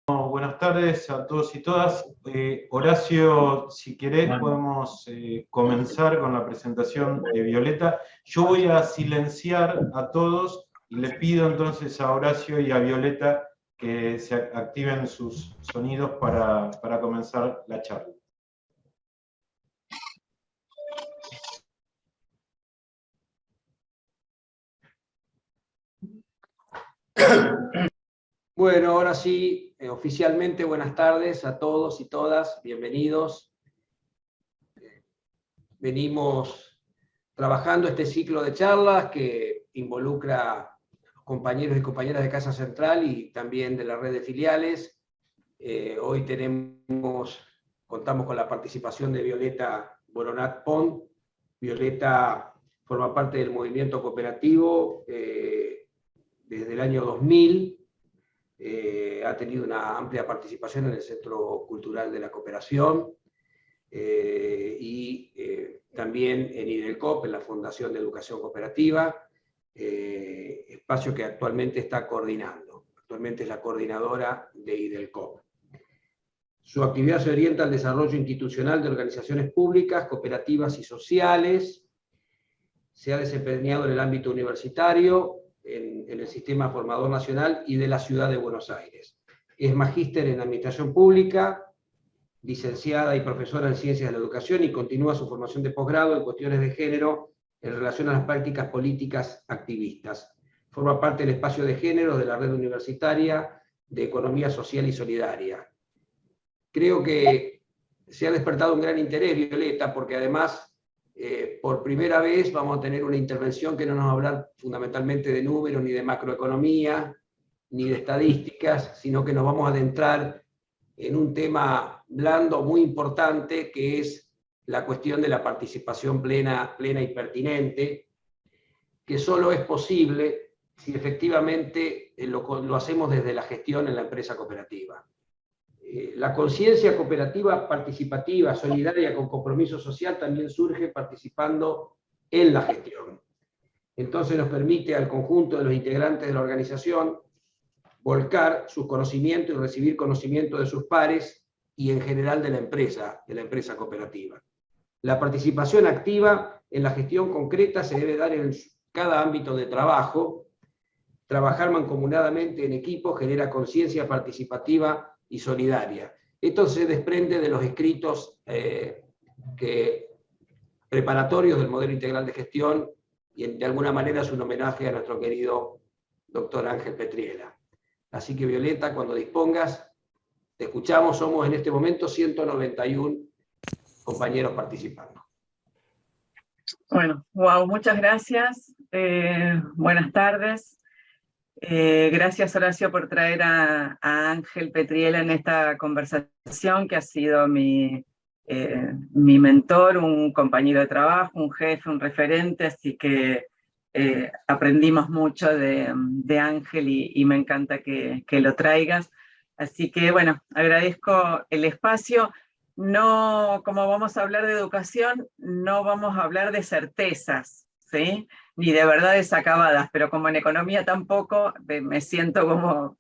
Buenas tardes a todos y todas. Horacio, si querés podemos comenzar con la presentación de Violeta. Yo voy a silenciar a todos y le pido entonces a Horacio y a Violeta que se activen sus sonidos para comenzar la charla. Bueno, ahora sí, oficialmente buenas tardes a todos y todas, bienvenidos. Venimos trabajando este ciclo de charlas que involucra a compañeros y compañeras de Casa Central y también de la red de filiales. Hoy contamos con la participación de Violeta Boronat Pont. Violeta forma parte del movimiento cooperativo desde el año 2000. Ha tenido una amplia participación en el Centro Cultural de la Cooperación y también en IDELCOP, en la Fundación de Educación Cooperativa, espacio que actualmente está coordinando. Actualmente es la coordinadora de IDELCOP. Su actividad se orienta al desarrollo institucional de organizaciones públicas, cooperativas y sociales. Se ha desempeñado en el ámbito universitario, en el sistema formador nacional y de la ciudad de Buenos Aires. Es magíster en Administración Pública, licenciada y profesora en Ciencias de la Educación y continúa su formación de posgrado en cuestiones de género en relación a las prácticas políticas activistas. Forma parte del espacio de género de la red universitaria de Economía Social y Solidaria. Creo que se ha despertado un gran interés, Violeta, porque además por primera vez vamos a tener una intervención que no nos va a hablar fundamentalmente de números, ni de macroeconomía, ni de estadísticas, sino que nos vamos a adentrar en un tema blando muy importante, que es la cuestión de la participación plena y pertinente, que solo es posible si efectivamente lo hacemos desde la gestión en la empresa cooperativa. La conciencia cooperativa participativa, solidaria, con compromiso social, también surge participando en la gestión. Entonces nos permite al conjunto de los integrantes de la organización volcar sus conocimientos y recibir conocimiento de sus pares y en general de la empresa cooperativa. La participación activa en la gestión concreta se debe dar en cada ámbito de trabajo. Trabajar mancomunadamente en equipo genera conciencia participativa y solidaria. Esto se desprende de los escritos preparatorios del modelo integral de gestión y de alguna manera es un homenaje a nuestro querido doctor Ángel Petriela. Así que Violeta, cuando dispongas, te escuchamos. Somos en este momento 191 compañeros participando. Bueno, wow, muchas gracias. Buenas tardes. Gracias, Horacio, por traer a Ángel Petriela en esta conversación, que ha sido mi mentor, un compañero de trabajo, un jefe, un referente, así que aprendimos mucho de Ángel y me encanta que lo traigas. Así que, bueno, agradezco el espacio. No, como vamos a hablar de educación, no vamos a hablar de certezas, ¿sí? Ni de verdades acabadas, pero como en economía tampoco, me siento como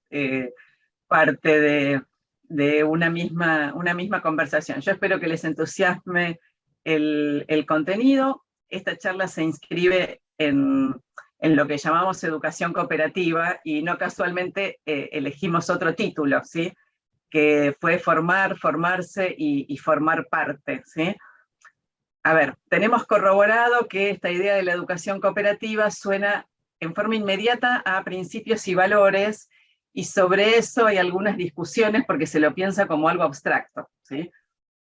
parte de una misma conversación. Yo espero que les entusiasme el contenido. Esta charla se inscribe en lo que llamamos educación cooperativa y no casualmente elegimos otro título, ¿sí? Que fue formarse y formar parte, ¿sí? A ver, tenemos corroborado que esta idea de la educación cooperativa suena en forma inmediata a principios y valores, y sobre eso hay algunas discusiones porque se lo piensa como algo abstracto, ¿sí?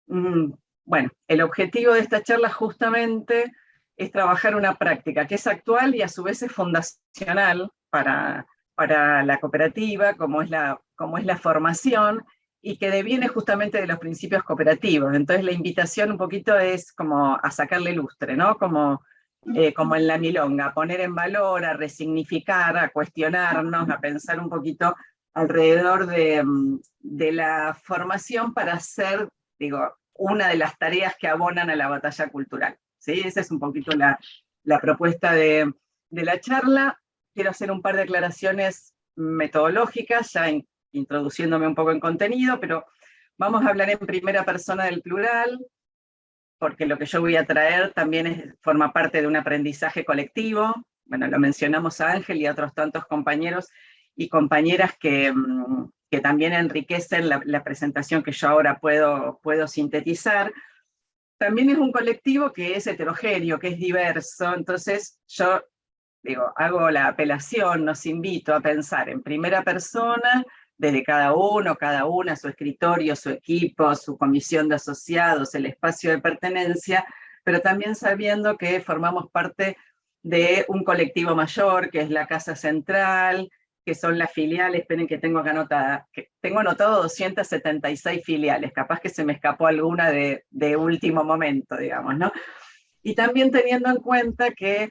Bueno, el objetivo de esta charla justamente es trabajar una práctica que es actual y a su vez es fundacional para la cooperativa, como es la formación, y que deviene justamente de los principios cooperativos. Entonces la invitación un poquito es como a sacarle lustre, ¿no? Como en la milonga, a poner en valor, a resignificar, a cuestionarnos, a pensar un poquito alrededor de la formación para hacer, digo, una de las tareas que abonan a la batalla cultural, ¿sí? Esa es un poquito la propuesta de la charla. Quiero hacer un par de aclaraciones metodológicas, ya introduciéndome un poco en contenido, pero vamos a hablar en primera persona del plural, porque lo que yo voy a traer también forma parte de un aprendizaje colectivo. Bueno, lo mencionamos a Ángel y a otros tantos compañeros y compañeras que también enriquecen la presentación que yo ahora puedo sintetizar. También es un colectivo que es heterogéneo, que es diverso, entonces yo digo, hago la apelación, nos invito a pensar en primera persona, desde cada uno, cada una, su escritorio, su equipo, su comisión de asociados, el espacio de pertenencia, pero también sabiendo que formamos parte de un colectivo mayor, que es la Casa Central, que son las filiales. Esperen que tengo acá anotada, que tengo anotado 276 filiales, capaz que se me escapó alguna de último momento, digamos, ¿no? Y también teniendo en cuenta que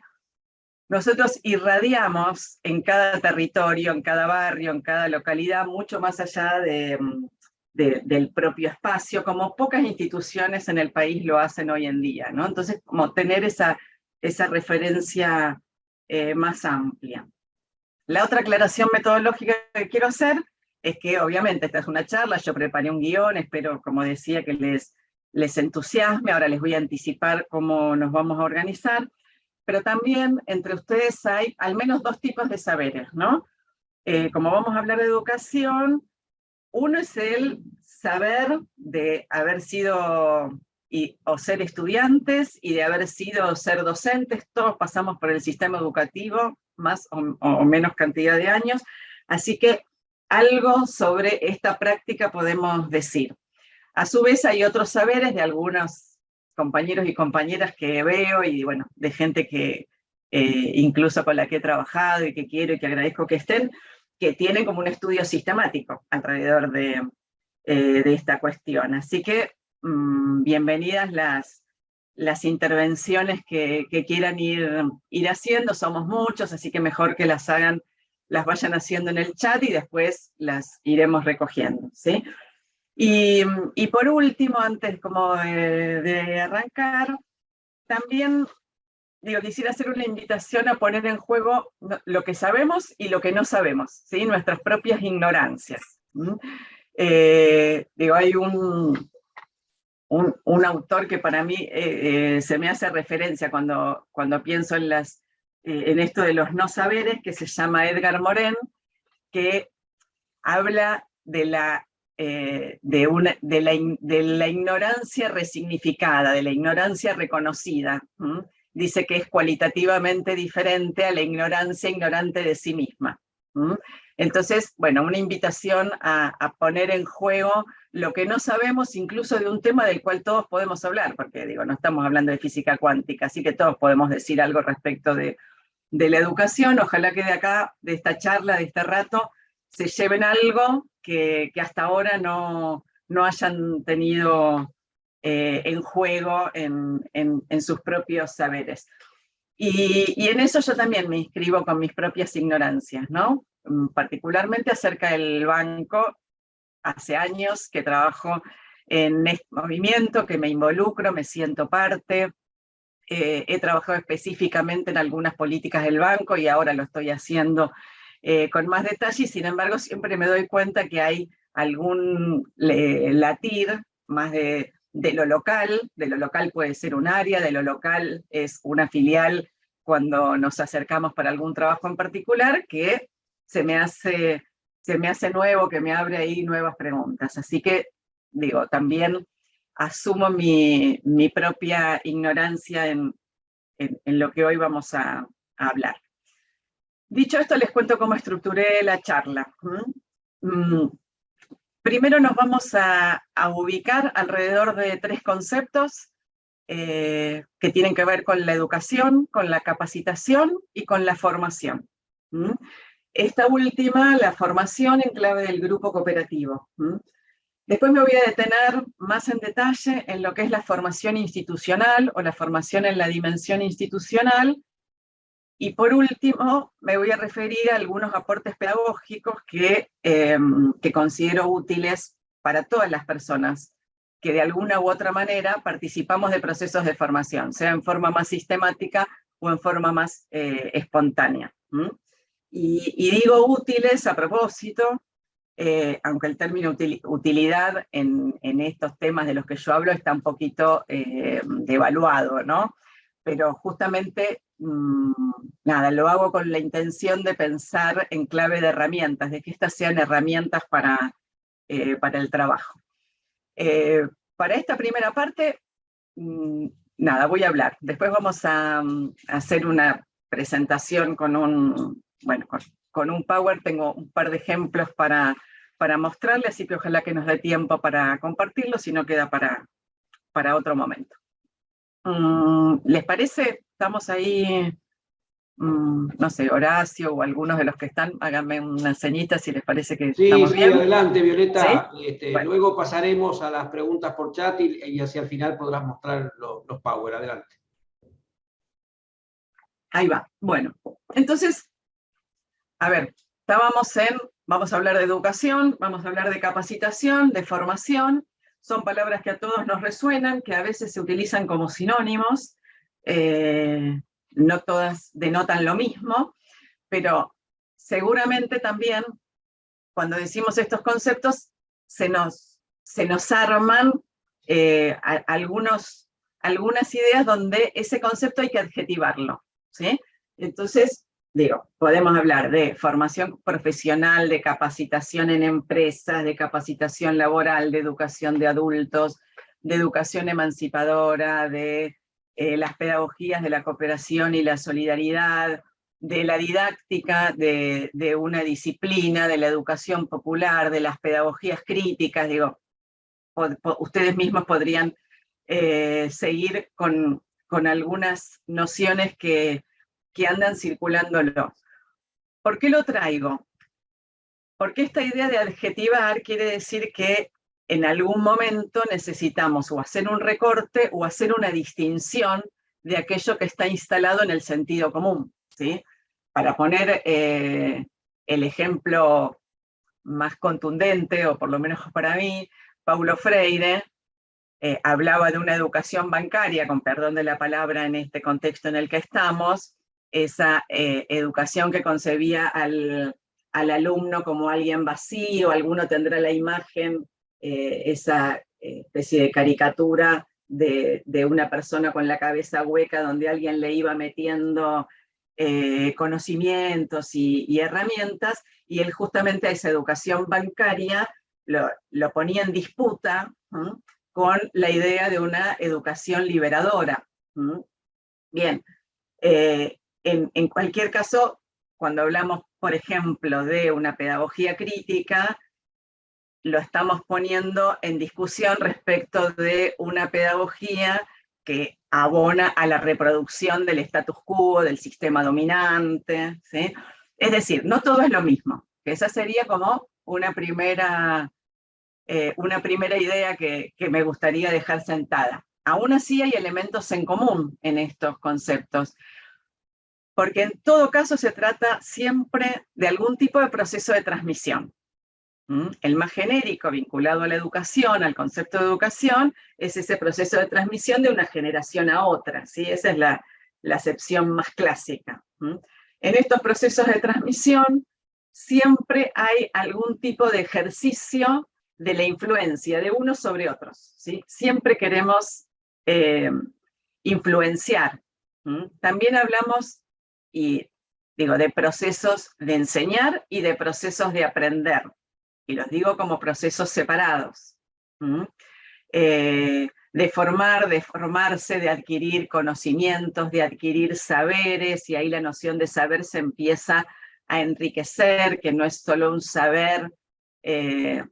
nosotros irradiamos en cada territorio, en cada barrio, en cada localidad, mucho más allá del propio espacio, como pocas instituciones en el país lo hacen hoy en día, ¿no? Entonces, como tener esa referencia más amplia. La otra aclaración metodológica que quiero hacer es que, obviamente, esta es una charla, yo preparé un guión, espero, como decía, que les entusiasme, ahora les voy a anticipar cómo nos vamos a organizar, pero también entre ustedes hay al menos dos tipos de saberes, ¿no? Como vamos a hablar de educación, uno es el saber de haber sido o ser estudiantes y de haber sido ser docentes. Todos pasamos por el sistema educativo, más o menos cantidad de años, así que algo sobre esta práctica podemos decir. A su vez hay otros saberes de algunos compañeros y compañeras que veo, y bueno, de gente que incluso con la que he trabajado y que quiero y que agradezco que estén, que tienen como un estudio sistemático alrededor de esta cuestión. Así que bienvenidas las intervenciones que quieran ir haciendo. Somos muchos, así que mejor que las vayan haciendo en el chat y después las iremos recogiendo, ¿sí? Y por último, antes como de arrancar, también quisiera hacer una invitación a poner en juego lo que sabemos y lo que no sabemos, ¿sí? Nuestras propias ignorancias. Hay un autor que para mí se me hace referencia cuando pienso en esto de los no saberes, que se llama Edgar Morin, que habla de la ignorancia resignificada, de la ignorancia reconocida. Dice que es cualitativamente diferente a la ignorancia ignorante de sí misma. Entonces, bueno, una invitación a poner en juego lo que no sabemos, incluso de un tema del cual todos podemos hablar, porque no estamos hablando de física cuántica, así que todos podemos decir algo respecto de la educación. Ojalá que de acá, de esta charla, de este rato, se lleven algo que hasta ahora no hayan tenido en juego en sus propios saberes. Y en eso yo también me inscribo con mis propias ignorancias, ¿no? Particularmente acerca del banco. Hace años que trabajo en este movimiento, que me involucro, me siento parte. He trabajado específicamente en algunas políticas del banco y ahora lo estoy haciendo con más detalle, y sin embargo siempre me doy cuenta que hay algún latir más de lo local puede ser un área, de lo local es una filial cuando nos acercamos para algún trabajo en particular, que se me hace nuevo, que me abre ahí nuevas preguntas. Así que, también asumo mi propia ignorancia en lo que hoy vamos a hablar. Dicho esto, les cuento cómo estructuré la charla. Primero nos vamos a ubicar alrededor de tres conceptos que tienen que ver con la educación, con la capacitación y con la formación. Esta última, la formación, en clave del grupo cooperativo. Después me voy a detener más en detalle en lo que es la formación institucional o la formación en la dimensión institucional. Y por último, me voy a referir a algunos aportes pedagógicos que considero útiles para todas las personas que de alguna u otra manera participamos de procesos de formación, sea en forma más sistemática o en forma más espontánea. Y digo útiles a propósito, aunque el término utilidad en estos temas de los que yo hablo está un poquito devaluado, ¿no? Pero justamente, nada, lo hago con la intención de pensar en clave de herramientas, de que estas sean herramientas para el trabajo. Para esta primera parte, nada, voy a hablar. Después vamos a hacer una presentación con un Power. Tengo un par de ejemplos para mostrarles, así que ojalá que nos dé tiempo para compartirlo, si no queda para otro momento. ¿Les parece? Estamos ahí, no sé, Horacio o algunos de los que están, háganme una señita si les parece que estamos bien. Sí, adelante, Violeta. ¿Sí? Bueno. Luego pasaremos a las preguntas por chat y hacia el final podrás mostrar los Power. Adelante. Ahí va. Bueno, entonces, a ver, vamos a hablar de educación, vamos a hablar de capacitación, de formación. Son palabras que a todos nos resuenan, que a veces se utilizan como sinónimos. No todas denotan lo mismo, pero seguramente también cuando decimos estos conceptos se nos arman algunas ideas donde ese concepto hay que adjetivarlo, ¿sí? Entonces, digo, podemos hablar de formación profesional, de capacitación en empresas, de capacitación laboral, de educación de adultos, de educación emancipadora, de las pedagogías de la cooperación y la solidaridad, de la didáctica de una disciplina, de la educación popular, de las pedagogías críticas. Digo, ustedes mismos podrían seguir con algunas nociones que andan circulándolo. ¿Por qué lo traigo? Porque esta idea de adjetivar quiere decir que en algún momento necesitamos o hacer un recorte o hacer una distinción de aquello que está instalado en el sentido común, ¿sí? Para poner el ejemplo más contundente, o por lo menos para mí, Paulo Freire hablaba de una educación bancaria, con perdón de la palabra en este contexto en el que estamos, esa educación que concebía al alumno como alguien vacío. Alguno tendrá la imagen, esa especie de caricatura de una persona con la cabeza hueca, donde alguien le iba metiendo conocimientos y herramientas, y él justamente a esa educación bancaria lo ponía en disputa con la idea de una educación liberadora. Bien, en cualquier caso, cuando hablamos, por ejemplo, de una pedagogía crítica, lo estamos poniendo en discusión respecto de una pedagogía que abona a la reproducción del status quo, del sistema dominante, ¿sí? Es decir, no todo es lo mismo, que esa sería como una primera idea que me gustaría dejar sentada. Aún así hay elementos en común en estos conceptos, porque en todo caso se trata siempre de algún tipo de proceso de transmisión. El más genérico, vinculado a la educación, al concepto de educación, es ese proceso de transmisión de una generación a otra, ¿sí? Esa es la acepción más clásica. En estos procesos de transmisión siempre hay algún tipo de ejercicio de la influencia de unos sobre otros, ¿sí? Siempre queremos influenciar. También hablamos, de procesos de enseñar y de procesos de aprender. Y los digo como procesos separados. De formarse, de adquirir conocimientos, de adquirir saberes, y ahí la noción de saber se empieza a enriquecer, que no es solo un saber de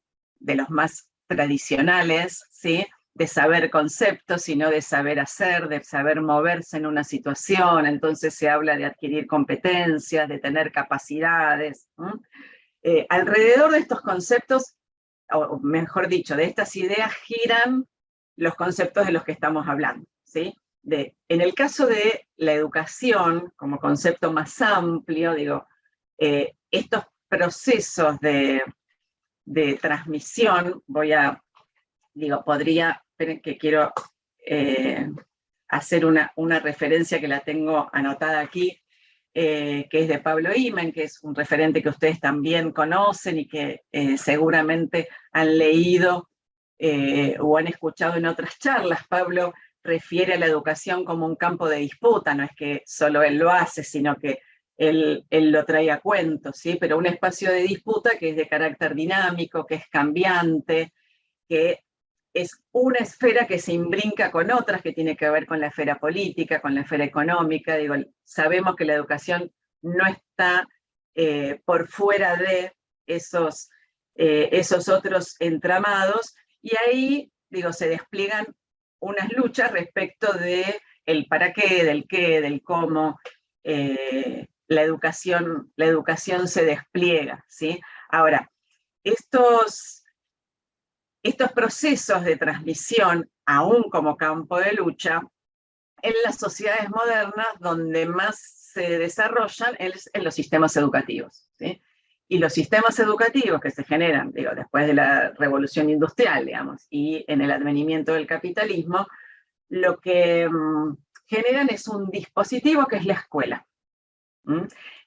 los más tradicionales, ¿sí? De saber conceptos, sino de saber hacer, de saber moverse en una situación. Entonces se habla de adquirir competencias, de tener capacidades. Alrededor de estos conceptos, o mejor dicho, de estas ideas, giran los conceptos de los que estamos hablando, ¿sí? En el caso de la educación, como concepto más amplio, estos procesos de transmisión, quiero hacer una referencia que la tengo anotada aquí. que es de Pablo Imen, que es un referente que ustedes también conocen y que seguramente han leído o han escuchado en otras charlas. Pablo refiere a la educación como un campo de disputa, no es que solo él lo hace, sino que él lo trae a cuento, ¿sí? Pero un espacio de disputa que es de carácter dinámico, que es cambiante, que es una esfera que se imbrinca con otras, que tiene que ver con la esfera política, con la esfera económica. Digo, sabemos que la educación no está por fuera de esos otros entramados, y ahí, digo, se despliegan unas luchas respecto de el para qué, del cómo la educación se despliega, ¿sí? Ahora, estos procesos de transmisión, aún como campo de lucha, en las sociedades modernas donde más se desarrollan es en los sistemas educativos, ¿sí? Y los sistemas educativos que se generan, digo, después de la revolución industrial, digamos, y en el advenimiento del capitalismo, lo que generan es un dispositivo que es la escuela.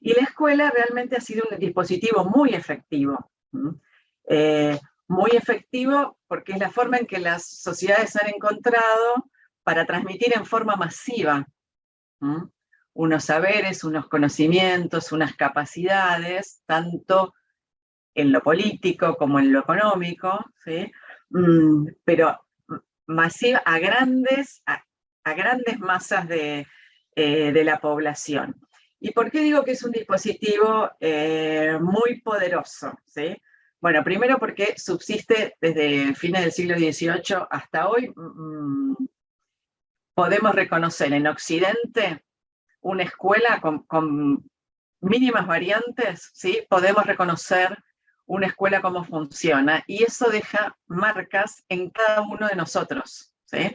Y la escuela realmente ha sido un dispositivo muy efectivo. Muy efectivo porque es la forma en que las sociedades han encontrado para transmitir en forma masiva unos saberes, unos conocimientos, unas capacidades, tanto en lo político como en lo económico, ¿sí? Pero masiva a grandes masas de la población. ¿Y por qué digo que es un dispositivo muy poderoso? ¿Sí? Bueno, primero porque subsiste desde fines del siglo XVIII hasta hoy. Podemos reconocer en Occidente una escuela con mínimas variantes, ¿sí? Podemos reconocer una escuela cómo funciona, y eso deja marcas en cada uno de nosotros, ¿sí?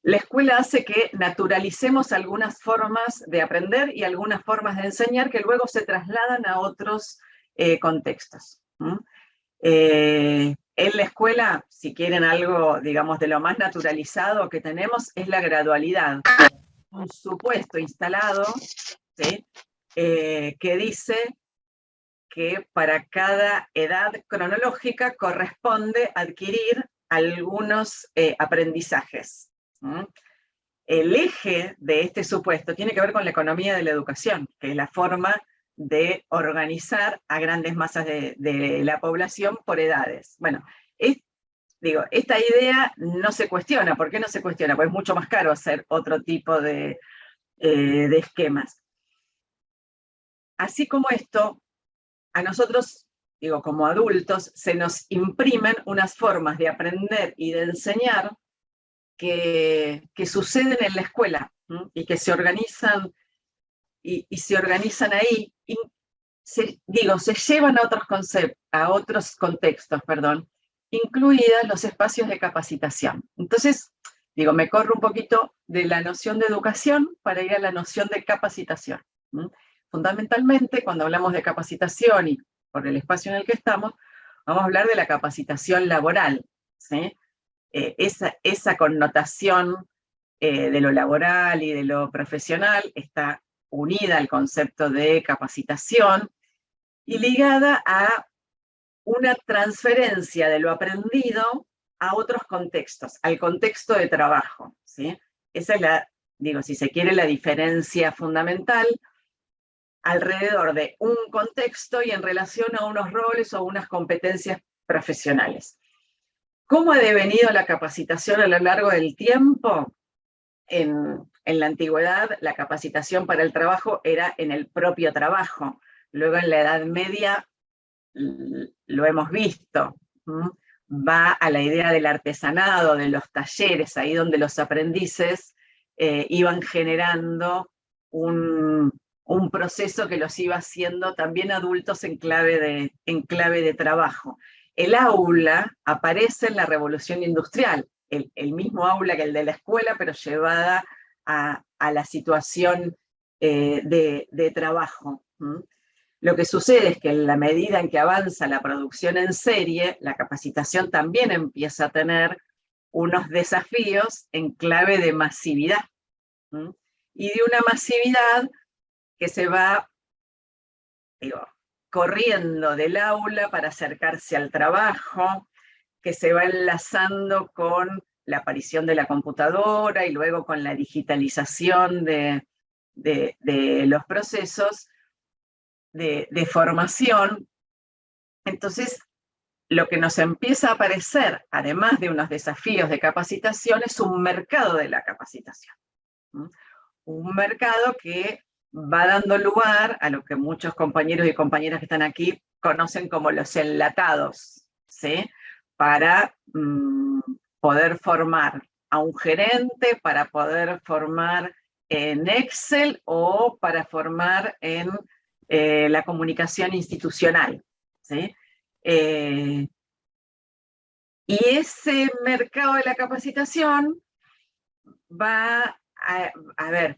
La escuela hace que naturalicemos algunas formas de aprender y algunas formas de enseñar que luego se trasladan a otros contextos. En la escuela, si quieren algo, digamos, de lo más naturalizado que tenemos, es la gradualidad. Un supuesto instalado, ¿sí? Que dice que para cada edad cronológica corresponde adquirir algunos aprendizajes. El eje de este supuesto tiene que ver con la economía de la educación, que es la forma de organizar a grandes masas de la población por edades. Bueno, esta idea no se cuestiona. ¿Por qué no se cuestiona? Pues es mucho más caro hacer otro tipo de esquemas. Así como esto, a nosotros, digo, como adultos, se nos imprimen unas formas de aprender y de enseñar que suceden en la escuela, ¿no? Y que se organizan, y se organizan ahí, y se llevan a otros contextos, incluidas los espacios de capacitación. Entonces, me corro un poquito de la noción de educación para ir a la noción de capacitación. Fundamentalmente, cuando hablamos de capacitación, y por el espacio en el que estamos, vamos a hablar de la capacitación laboral, ¿sí? Esa connotación de lo laboral y de lo profesional está unida al concepto de capacitación y ligada a una transferencia de lo aprendido a otros contextos, al contexto de trabajo, ¿sí? Esa es si se quiere, la diferencia fundamental alrededor de un contexto y en relación a unos roles o unas competencias profesionales. ¿Cómo ha devenido la capacitación a lo largo del tiempo? En la antigüedad, la capacitación para el trabajo era en el propio trabajo. Luego, en la Edad Media, lo hemos visto, va a la idea del artesanado, de los talleres, ahí donde los aprendices iban generando un proceso que los iba haciendo también adultos en clave de trabajo. El aula aparece en la Revolución Industrial, el mismo aula que el de la escuela, pero llevada a la situación de trabajo. Lo que sucede es que en la medida en que avanza la producción en serie, la capacitación también empieza a tener unos desafíos en clave de masividad. y de una masividad que se va, corriendo del aula para acercarse al trabajo, que se va enlazando con la aparición de la computadora y luego con la digitalización de los procesos de formación. Entonces, lo que nos empieza a aparecer, además de unos desafíos de capacitación, es un mercado de la capacitación. Un mercado que va dando lugar a lo que muchos compañeros y compañeras que están aquí conocen como los enlatados, ¿sí? Para poder formar a un gerente, para poder formar en Excel o para formar en la comunicación institucional, ¿sí? Y ese mercado de la capacitación va a ver,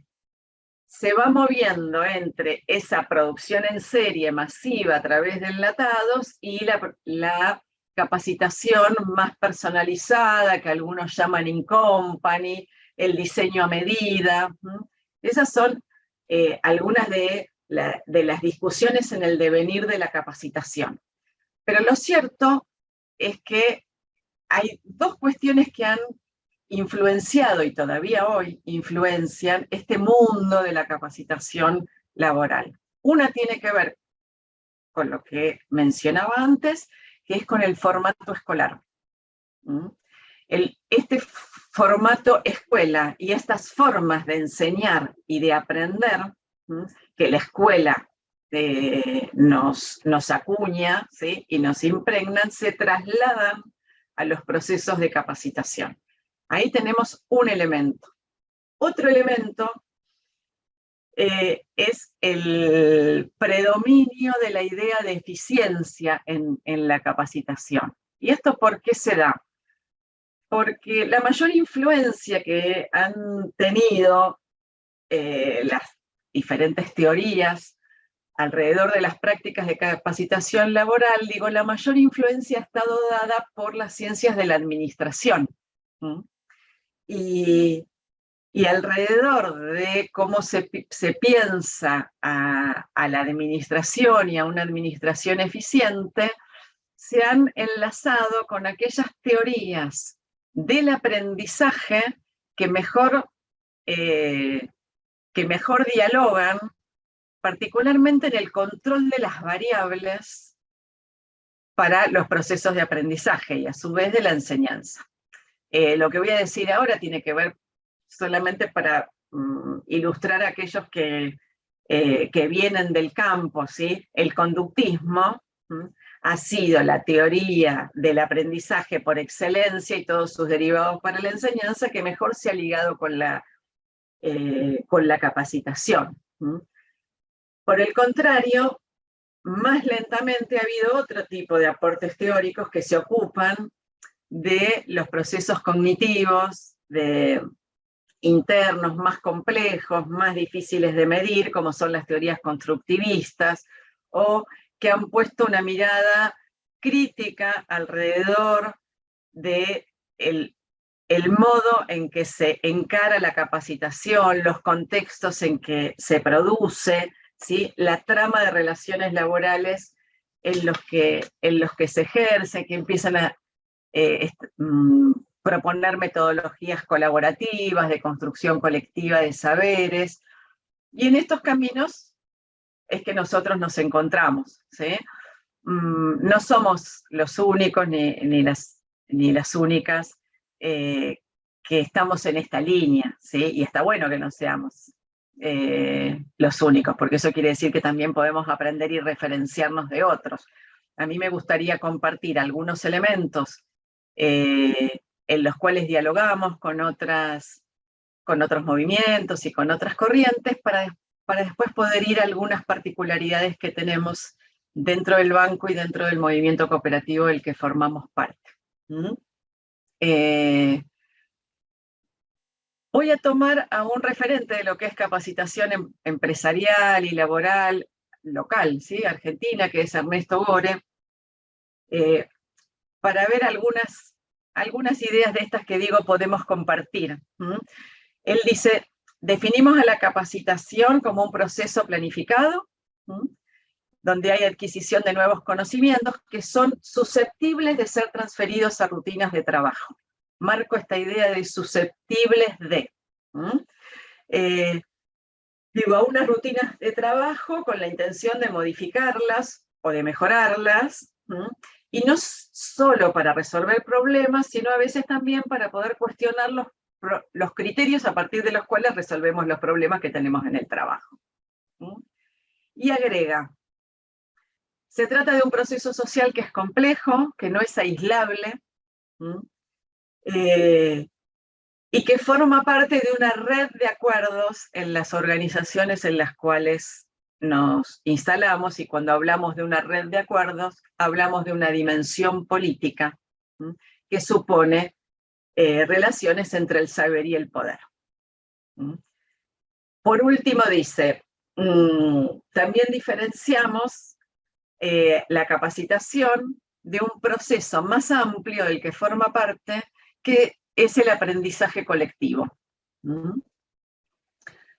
se va moviendo entre esa producción en serie masiva a través de enlatados y la capacitación más personalizada, que algunos llaman in-company, el diseño a medida. Esas son algunas de las discusiones en el devenir de la capacitación. Pero lo cierto es que hay dos cuestiones que han influenciado y todavía hoy influencian este mundo de la capacitación laboral. Una tiene que ver con lo que mencionaba antes, que es con el formato escolar. Este formato escuela y estas formas de enseñar y de aprender que la escuela nos acuña, ¿sí? Y nos impregnan, se trasladan a los procesos de capacitación. Ahí tenemos un elemento. Otro elemento es el predominio de la idea de eficiencia en la capacitación. ¿Y esto por qué se da? Porque la mayor influencia que han tenido las diferentes teorías alrededor de las prácticas de capacitación laboral, digo, la mayor influencia ha estado dada por las ciencias de la administración. Y alrededor de cómo se piensa a la administración y a una administración eficiente, se han enlazado con aquellas teorías del aprendizaje que mejor dialogan, particularmente en el control de las variables para los procesos de aprendizaje y a su vez de la enseñanza. Lo que voy a decir ahora tiene que ver solamente para ilustrar a aquellos que vienen del campo, ¿sí? El conductismo ha sido la teoría del aprendizaje por excelencia y todos sus derivados para la enseñanza que mejor se ha ligado con la capacitación. Por el contrario, más lentamente ha habido otro tipo de aportes teóricos que se ocupan de los procesos cognitivos, internos más complejos, más difíciles de medir, como son las teorías constructivistas, o que han puesto una mirada crítica alrededor de el modo en que se encara la capacitación, los contextos en que se produce, ¿sí? La trama de relaciones laborales en los que se ejerce, que empiezan a proponer metodologías colaborativas, de construcción colectiva de saberes, y en estos caminos es que nosotros nos encontramos, ¿sí? No somos los únicos ni las únicas que estamos en esta línea, ¿sí? Y está bueno que no seamos los únicos, porque eso quiere decir que también podemos aprender y referenciarnos de otros. A mí me gustaría compartir algunos elementos en los cuales dialogamos con otros movimientos y con otras corrientes para después poder ir a algunas particularidades que tenemos dentro del banco y dentro del movimiento cooperativo del que formamos parte. Voy a tomar a un referente de lo que es capacitación empresarial y laboral local, ¿sí? Argentina, que es Ernesto Gore, para ver algunas ideas de estas que digo podemos compartir. Él dice, Definimos a la capacitación como un proceso planificado, donde hay adquisición de nuevos conocimientos que son susceptibles de ser transferidos a rutinas de trabajo. Marco esta idea de susceptibles de. Digo, a unas rutinas de trabajo con la intención de modificarlas o de mejorarlas, y no solo para resolver problemas, sino a veces también para poder cuestionar los criterios a partir de los cuales resolvemos los problemas que tenemos en el trabajo. Y agrega, se trata de un proceso social que es complejo, que no es aislable, y que forma parte de una red de acuerdos en las organizaciones en las cuales nos instalamos, y cuando hablamos de una red de acuerdos, hablamos de una dimensión política que supone relaciones entre el saber y el poder. Por último dice, también diferenciamos la capacitación de un proceso más amplio del que forma parte, que es el aprendizaje colectivo.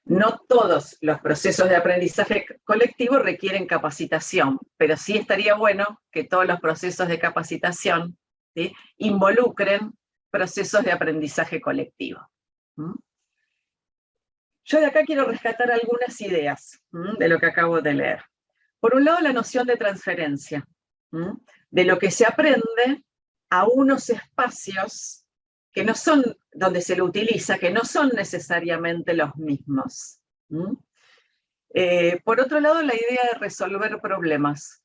No todos los procesos de aprendizaje colectivo requieren capacitación, pero sí estaría bueno que todos los procesos de capacitación, ¿sí?, involucren procesos de aprendizaje colectivo. Yo de acá quiero rescatar algunas ideas de lo que acabo de leer. Por un lado, la noción de transferencia, de lo que se aprende a unos espacios que no son donde se lo utiliza, que no son necesariamente los mismos. Por otro lado, la idea de resolver problemas.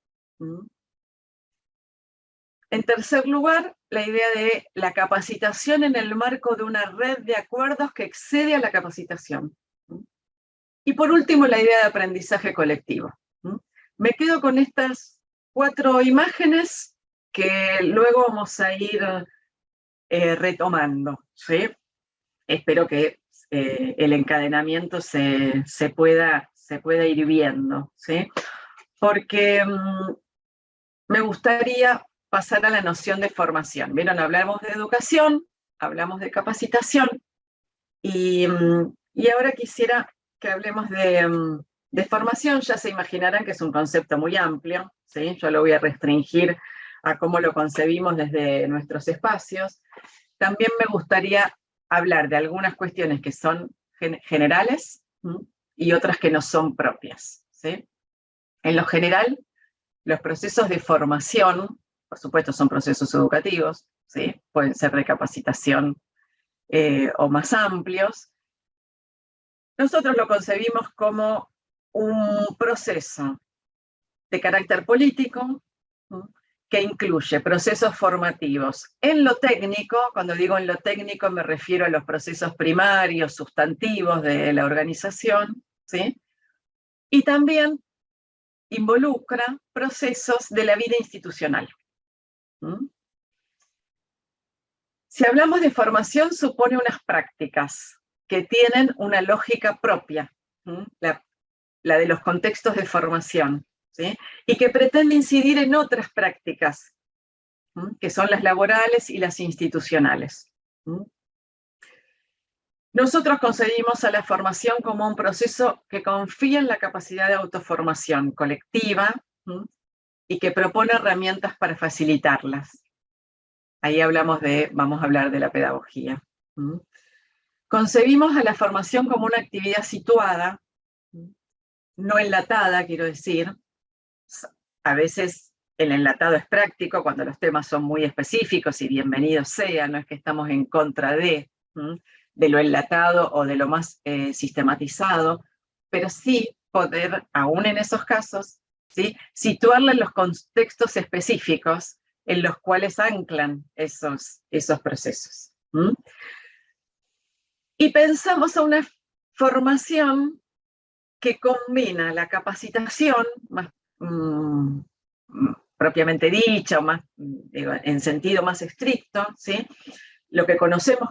En tercer lugar, la idea de la capacitación en el marco de una red de acuerdos que excede a la capacitación. Y por último, la idea de aprendizaje colectivo. Me quedo con estas 4 imágenes que luego vamos a ir retomando, ¿sí? Espero que el encadenamiento se pueda ir viendo, ¿sí? Porque me gustaría pasar a la noción de formación. Vieron, hablamos de educación, hablamos de capacitación, y ahora quisiera que hablemos de formación. Ya se imaginarán que es un concepto muy amplio, ¿sí? Yo lo voy a restringir a cómo lo concebimos desde nuestros espacios. También me gustaría hablar de algunas cuestiones que son generales y otras que no son propias, ¿sí? En lo general, los procesos de formación, por supuesto, son procesos educativos, ¿sí? Pueden ser de capacitación o más amplios. Nosotros lo concebimos como un proceso de carácter político, que incluye procesos formativos en lo técnico. Cuando digo en lo técnico me refiero a los procesos primarios, sustantivos de la organización, ¿sí? Y también involucra procesos de la vida institucional. Si hablamos de formación, supone unas prácticas que tienen una lógica propia, la de los contextos de formación, ¿sí? Y que pretende incidir en otras prácticas, que son las laborales y las institucionales. Nosotros concebimos a la formación como un proceso que confía en la capacidad de autoformación colectiva y que propone herramientas para facilitarlas. Ahí vamos a hablar de la pedagogía. Concebimos a la formación como una actividad situada, no enlatada, quiero decir. A veces el enlatado es práctico cuando los temas son muy específicos, y bienvenido sea, no es que estamos en contra de lo enlatado o de lo más sistematizado, pero sí poder, aún en esos casos, ¿sí?, situarla en los contextos específicos en los cuales anclan esos procesos. Y pensamos a una formación que combina la capacitación, más propiamente dicha, o más, digo, en sentido más estricto, ¿sí?, lo que conocemos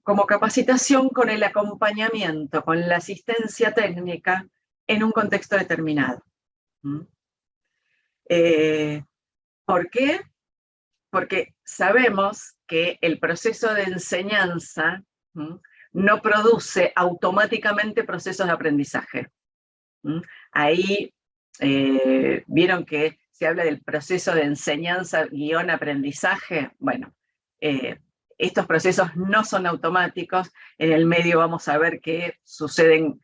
como capacitación, con el acompañamiento, con la asistencia técnica en un contexto determinado. ¿Por qué? Porque sabemos que el proceso de enseñanza no produce automáticamente procesos de aprendizaje. Ahí vieron que se habla del proceso de enseñanza-aprendizaje. Bueno, estos procesos no son automáticos. En el medio vamos a ver que suceden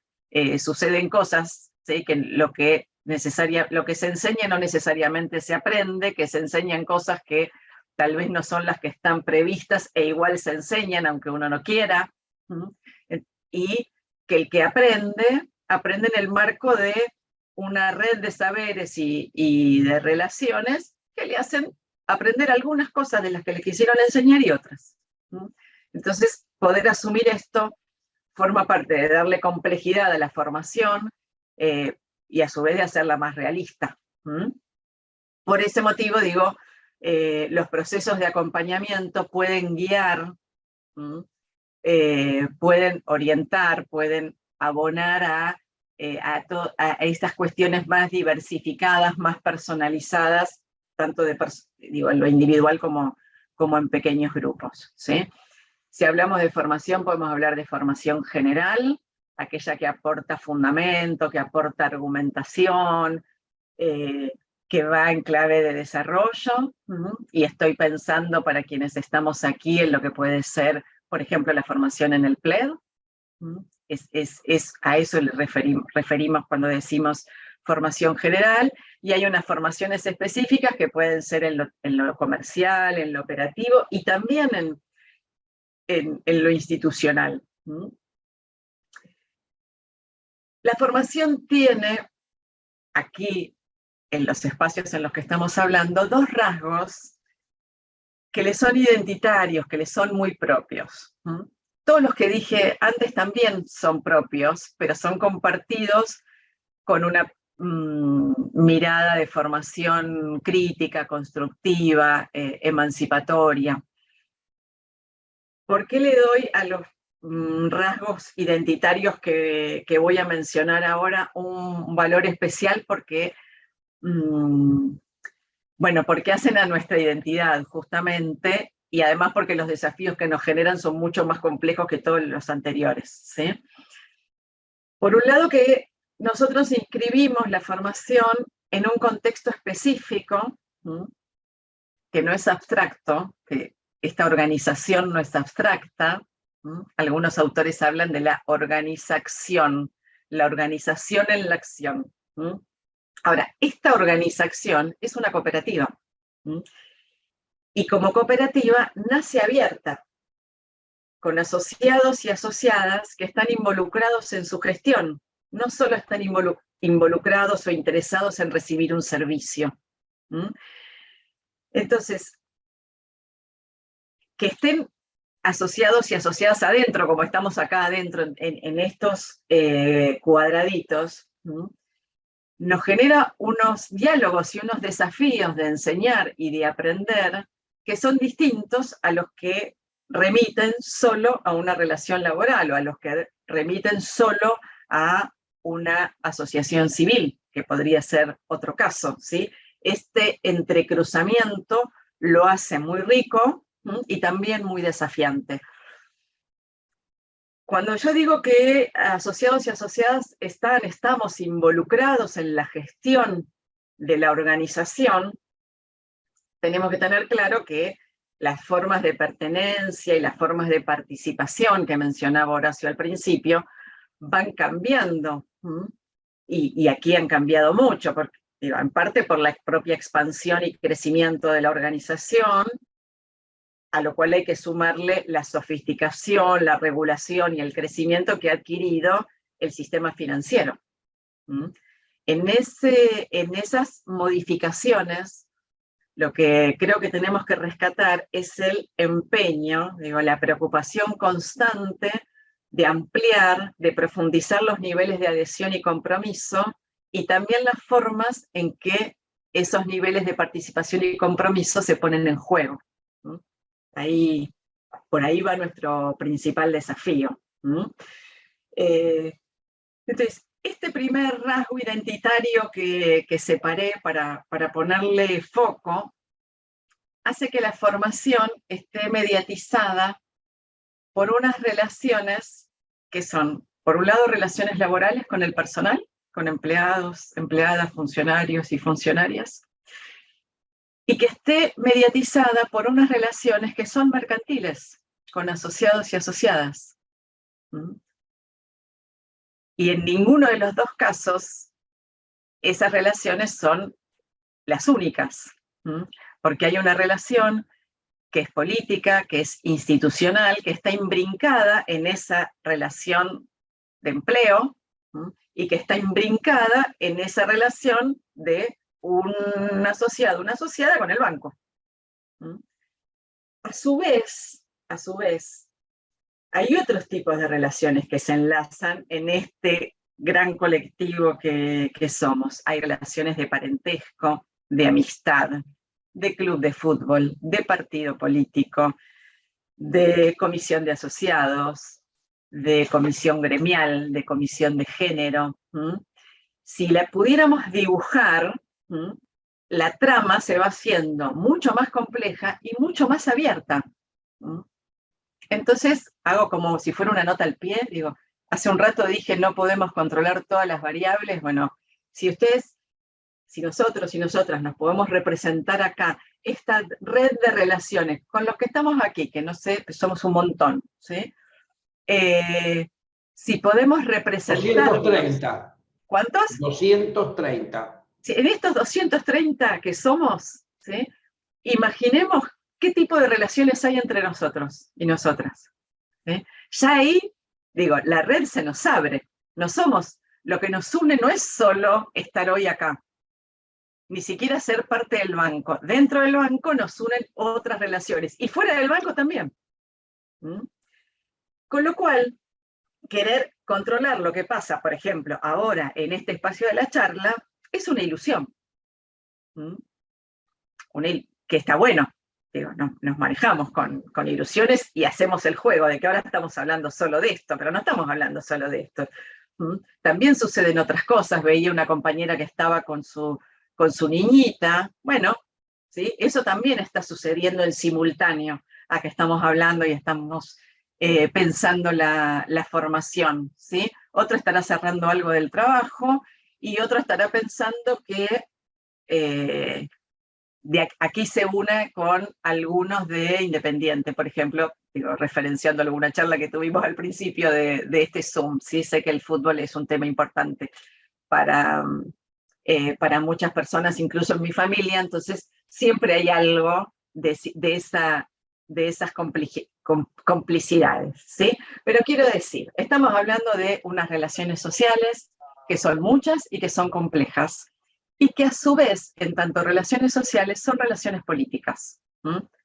cosas, ¿sí? Que lo que se enseña no necesariamente se aprende, que se enseñan cosas que tal vez no son las que están previstas e igual se enseñan aunque uno no quiera. Y que el que aprende en el marco de una red de saberes y de relaciones que le hacen aprender algunas cosas de las que le quisieron enseñar y otras. Entonces, poder asumir esto forma parte de darle complejidad a la formación y a su vez de hacerla más realista. Por ese motivo, digo, los procesos de acompañamiento pueden guiar, pueden orientar, pueden abonar a estas cuestiones más diversificadas, más personalizadas, tanto en lo individual como en pequeños grupos, ¿sí? Si hablamos de formación, podemos hablar de formación general, aquella que aporta fundamento, que aporta argumentación, que va en clave de desarrollo, y estoy pensando para quienes estamos aquí en lo que puede ser, por ejemplo, la formación en el PLED. A eso le referimos cuando decimos formación general, y hay unas formaciones específicas que pueden ser en lo comercial, en lo operativo, y también en lo institucional. La formación tiene, aquí, en los espacios en los que estamos hablando, dos rasgos que le son identitarios, que le son muy propios. Todos los que dije antes también son propios, pero son compartidos con una mirada de formación crítica, constructiva, emancipatoria. ¿Por qué le doy a los rasgos identitarios que voy a mencionar ahora un valor especial? Porque, porque hacen a nuestra identidad, justamente, y además porque los desafíos que nos generan son mucho más complejos que todos los anteriores, ¿sí? Por un lado, que nosotros inscribimos la formación en un contexto específico, que no es abstracto, que esta organización no es abstracta. Algunos autores hablan de la organización en la acción. Ahora, esta organización es una cooperativa. Y como cooperativa nace abierta, con asociados y asociadas que están involucrados en su gestión. No solo están involucrados o interesados en recibir un servicio. Entonces, que estén asociados y asociadas adentro, como estamos acá adentro en estos cuadraditos, nos genera unos diálogos y unos desafíos de enseñar y de aprender que son distintos a los que remiten solo a una relación laboral o a los que remiten solo a una asociación civil, que podría ser otro caso, ¿sí? Este entrecruzamiento lo hace muy rico y también muy desafiante. Cuando yo digo que asociados y asociadas estamos involucrados en la gestión de la organización, tenemos que tener claro que las formas de pertenencia y las formas de participación que mencionaba Horacio al principio van cambiando. Y aquí han cambiado mucho, porque, en parte por la propia expansión y crecimiento de la organización, a lo cual hay que sumarle la sofisticación, la regulación y el crecimiento que ha adquirido el sistema financiero. En esas modificaciones, lo que creo que tenemos que rescatar es el empeño, la preocupación constante de ampliar, de profundizar los niveles de adhesión y compromiso, y también las formas en que esos niveles de participación y compromiso se ponen en juego. Por ahí va nuestro principal desafío. Entonces, este primer rasgo identitario que separé para ponerle foco, hace que la formación esté mediatizada por unas relaciones que son, por un lado, relaciones laborales con el personal, con empleados, empleadas, funcionarios y funcionarias, y que esté mediatizada por unas relaciones que son mercantiles, con asociados y asociadas. Y en ninguno de los dos casos, esas relaciones son las únicas, porque hay una relación que es política, que es institucional, que está imbrincada en esa relación de empleo, y que está imbrincada en esa relación de un asociado, una asociada con el banco. A su vez, hay otros tipos de relaciones que se enlazan en este gran colectivo que somos. Hay relaciones de parentesco, de amistad, de club de fútbol, de partido político, de comisión de asociados, de comisión gremial, de comisión de género. Si la pudiéramos dibujar, la trama se va haciendo mucho más compleja y mucho más abierta. Entonces, hago como si fuera una nota al pie, digo, hace un rato dije no podemos controlar todas las variables. Bueno, si nosotros y nosotras nos podemos representar acá, esta red de relaciones con los que estamos aquí, que no sé, somos un montón, ¿sí? Si podemos representar... 230. ¿Cuántos? 230. Sí, en estos 230 que somos, ¿sí? Imaginemos qué tipo de relaciones hay entre nosotros y nosotras. ¿Sí? Ya ahí, digo, la red se nos abre. No somos, lo que nos une no es solo estar hoy acá, ni siquiera ser parte del banco. Dentro del banco nos unen otras relaciones, y fuera del banco también. Con lo cual, querer controlar lo que pasa, por ejemplo, ahora en este espacio de la charla, es una ilusión. Que está bueno. Digo, nos manejamos con ilusiones y hacemos el juego de que ahora estamos hablando solo de esto, pero no estamos hablando solo de esto. También suceden otras cosas. Veía una compañera que estaba con su niñita. Bueno, ¿sí? Eso también está sucediendo en simultáneo a que estamos hablando y estamos pensando la formación, ¿sí? Otro estará cerrando algo del trabajo y otro estará pensando que de aquí se une con algunos de Independiente, por ejemplo, digo, referenciando alguna charla que tuvimos al principio de este Zoom. Sí, sé que el fútbol es un tema importante para muchas personas, incluso en mi familia, entonces siempre hay algo de esas complicidades, ¿sí? Pero quiero decir, estamos hablando de unas relaciones sociales que son muchas y que son complejas, y que a su vez, en tanto relaciones sociales, son relaciones políticas.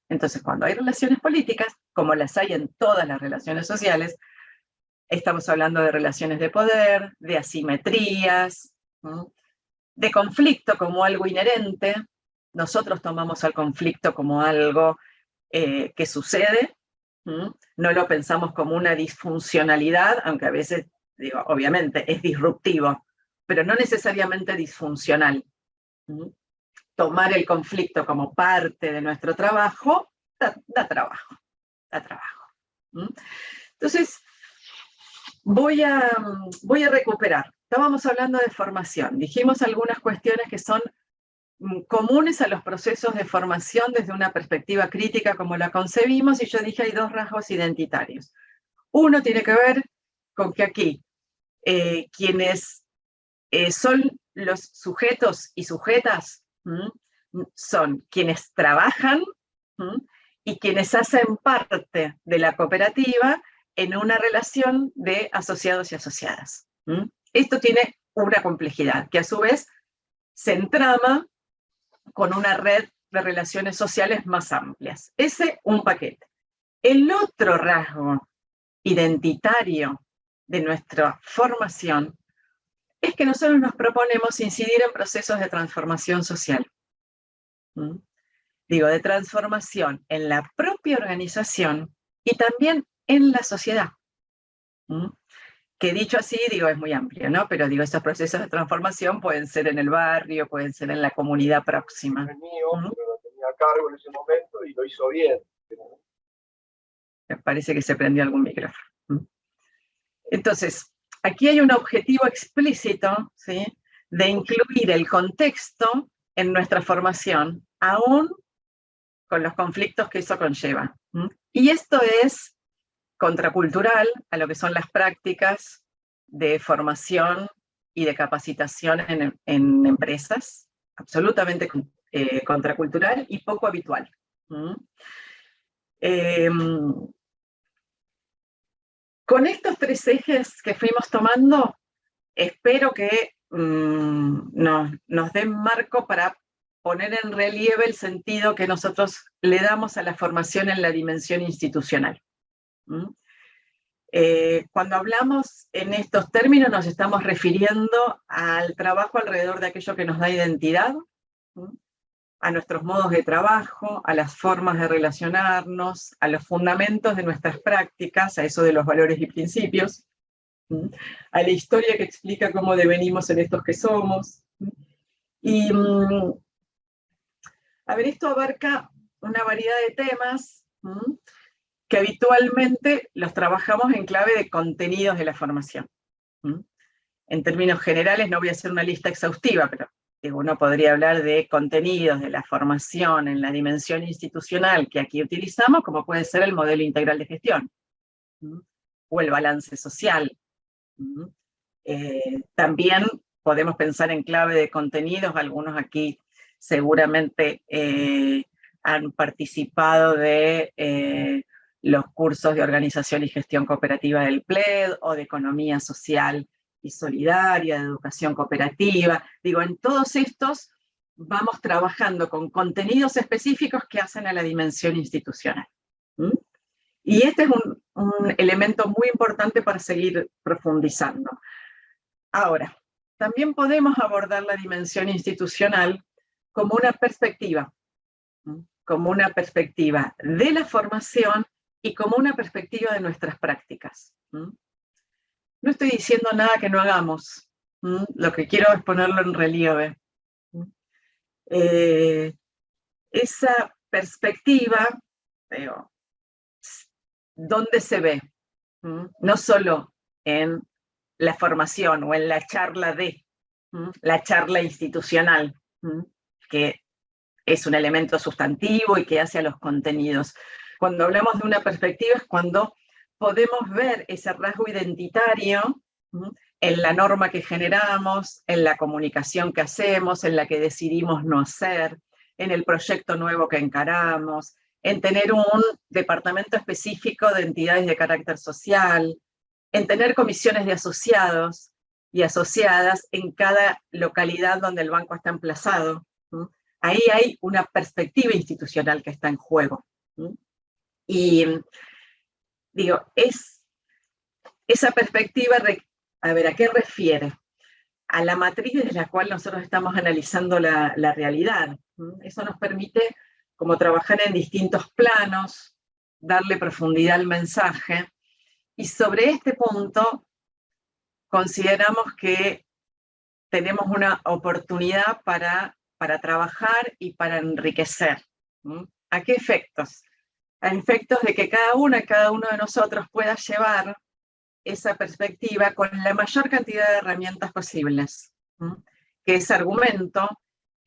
Entonces, cuando hay relaciones políticas, como las hay en todas las relaciones sociales, estamos hablando de relaciones de poder, de asimetrías, de conflicto como algo inherente. Nosotros tomamos al conflicto como algo que sucede, no lo pensamos como una disfuncionalidad, aunque a veces, digo, obviamente es disruptivo, pero no necesariamente disfuncional. Tomar el conflicto como parte de nuestro trabajo da trabajo. Entonces, voy a recuperar. Estábamos hablando de formación. Dijimos algunas cuestiones que son comunes a los procesos de formación desde una perspectiva crítica como la concebimos, y yo dije hay dos rasgos identitarios. Uno tiene que ver con que aquí quienes son los sujetos y sujetas, son quienes trabajan y quienes hacen parte de la cooperativa en una relación de asociados y asociadas. Esto tiene una complejidad que a su vez se entrama con una red de relaciones sociales más amplias. Ese un paquete. El otro rasgo identitario de nuestra formación es que nosotros nos proponemos incidir en procesos de transformación social. Digo, de transformación en la propia organización y también en la sociedad. Que dicho así, digo, es muy amplio, ¿no? Pero digo, esos procesos de transformación pueden ser en el barrio, pueden ser en la comunidad próxima. Es mío, pero lo tenía a cargo en ese momento y lo hizo bien. Me parece que se prendió algún micrófono. Entonces, aquí hay un objetivo explícito, ¿sí?, de incluir el contexto en nuestra formación, aún con los conflictos que eso conlleva. Y esto es contracultural a lo que son las prácticas de formación y de capacitación en empresas, absolutamente contracultural y poco habitual. Con estos 3 ejes que fuimos tomando, espero que nos den marco para poner en relieve el sentido que nosotros le damos a la formación en la dimensión institucional. Cuando hablamos en estos términos nos estamos refiriendo al trabajo alrededor de aquello que nos da identidad, a nuestros modos de trabajo, a las formas de relacionarnos, a los fundamentos de nuestras prácticas, a eso de los valores y principios, a la historia que explica cómo devenimos en estos que somos. Y, a ver, esto abarca una variedad de temas que habitualmente los trabajamos en clave de contenidos de la formación. En términos generales, no voy a hacer una lista exhaustiva, pero uno podría hablar de contenidos de la formación en la dimensión institucional que aquí utilizamos, como puede ser el modelo integral de gestión, o el balance social. También podemos pensar en clave de contenidos, algunos aquí seguramente han participado de los cursos de organización y gestión cooperativa del PLED, o de economía social y solidaria, de educación cooperativa. Digo, en todos estos vamos trabajando con contenidos específicos que hacen a la dimensión institucional. Y este es un elemento muy importante para seguir profundizando. Ahora, también podemos abordar la dimensión institucional como una perspectiva de la formación y como una perspectiva de nuestras prácticas. No estoy diciendo nada que no hagamos, lo que quiero es ponerlo en relieve. Esa perspectiva, ¿dónde se ve? No solo en la formación o en la charla la charla institucional, que es un elemento sustantivo y que hace a los contenidos. Cuando hablamos de una perspectiva es cuando podemos ver ese rasgo identitario en la norma que generamos, en la comunicación que hacemos, en la que decidimos no hacer, en el proyecto nuevo que encaramos, en tener un departamento específico de entidades de carácter social, en tener comisiones de asociados y asociadas en cada localidad donde el banco está emplazado. Ahí hay una perspectiva institucional que está en juego. Y digo, esa perspectiva, a ver, ¿a qué refiere? A la matriz desde la cual nosotros estamos analizando la realidad. Eso nos permite como trabajar en distintos planos, darle profundidad al mensaje, y sobre este punto consideramos que tenemos una oportunidad para trabajar y para enriquecer. ¿A qué efectos? A efectos de que cada uno de nosotros pueda llevar esa perspectiva con la mayor cantidad de herramientas posibles, que es argumento,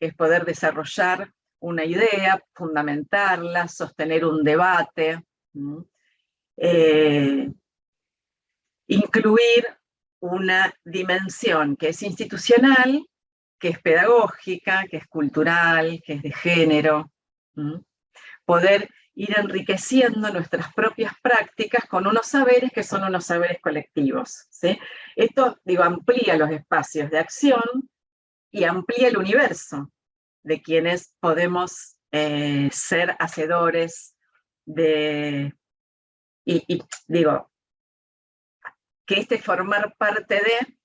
que es poder desarrollar una idea, fundamentarla, sostener un debate, incluir una dimensión que es institucional, que es pedagógica, que es cultural, que es de género, poder ir enriqueciendo nuestras propias prácticas con unos saberes que son unos saberes colectivos, ¿sí? Esto, digo, amplía los espacios de acción y amplía el universo de quienes podemos ser hacedores de, y digo, que este formar parte de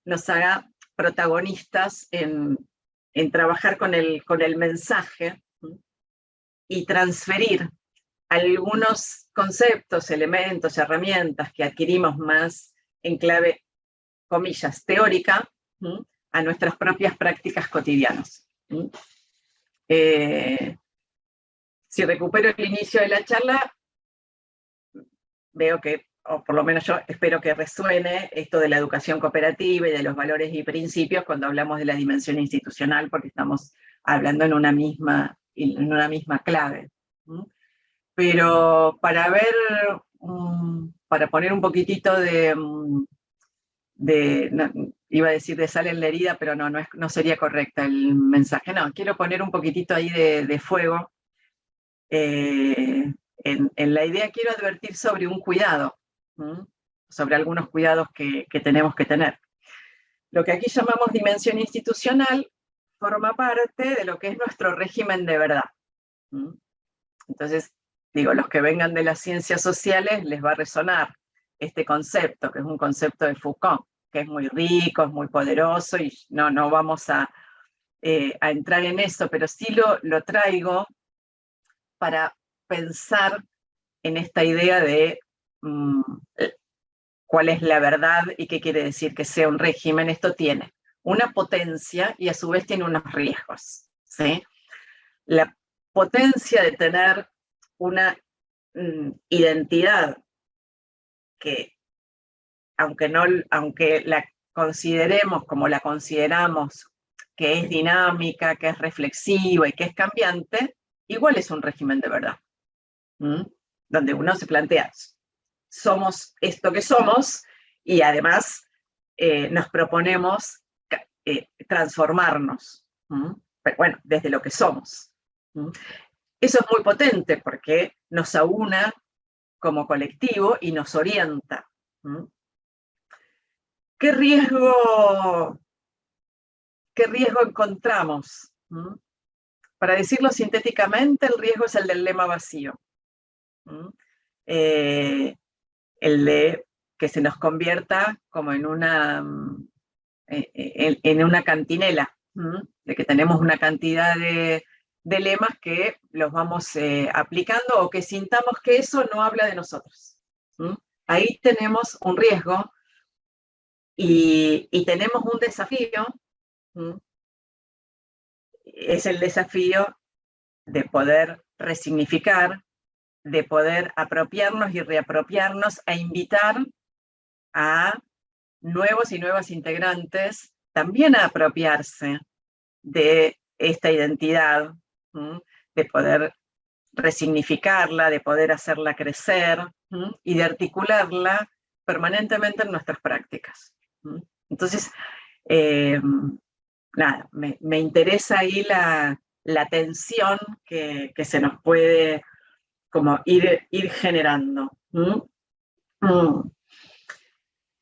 nos haga protagonistas en trabajar con el mensaje y transferir algunos conceptos, elementos, herramientas que adquirimos más en clave, comillas, teórica, a nuestras propias prácticas cotidianas. Si recupero el inicio de la charla, veo que o por lo menos yo espero que resuene esto de la educación cooperativa y de los valores y principios cuando hablamos de la dimensión institucional, porque estamos hablando en una misma clave. Pero para poner un poquitito iba a decir de sal en la herida, pero no sería correcta el mensaje. No, quiero poner un poquitito ahí de fuego. En la idea quiero advertir sobre un cuidado, sobre algunos cuidados que tenemos que tener. Lo que aquí llamamos dimensión institucional forma parte de lo que es nuestro régimen de verdad. Entonces, digo, los que vengan de las ciencias sociales les va a resonar este concepto, que es un concepto de Foucault, que es muy rico, es muy poderoso, y no vamos a entrar en eso, pero sí lo traigo para pensar en esta idea de cuál es la verdad y qué quiere decir que sea un régimen. Esto tiene una potencia y a su vez tiene unos riesgos, ¿sí? La potencia de tener una identidad que, aunque la consideremos como la consideramos, que es dinámica, que es reflexiva y que es cambiante, igual es un régimen de verdad, donde uno se plantea, somos esto que somos, y además nos proponemos transformarnos, pero bueno, desde lo que somos. Eso es muy potente porque nos aúna como colectivo y nos orienta. ¿Qué riesgo encontramos? Para decirlo sintéticamente, el riesgo es el del lema vacío. El de que se nos convierta como en una cantinela, de que tenemos una cantidad de lemas que los vamos aplicando, o que sintamos que eso no habla de nosotros. Ahí tenemos un riesgo y tenemos un desafío. Es el desafío de poder resignificar, de poder apropiarnos y reapropiarnos, e invitar a nuevos y nuevas integrantes también a apropiarse de esta identidad, de poder resignificarla, de poder hacerla crecer y de articularla permanentemente en nuestras prácticas. Entonces, nada, me interesa ahí la tensión que se nos puede como ir generando.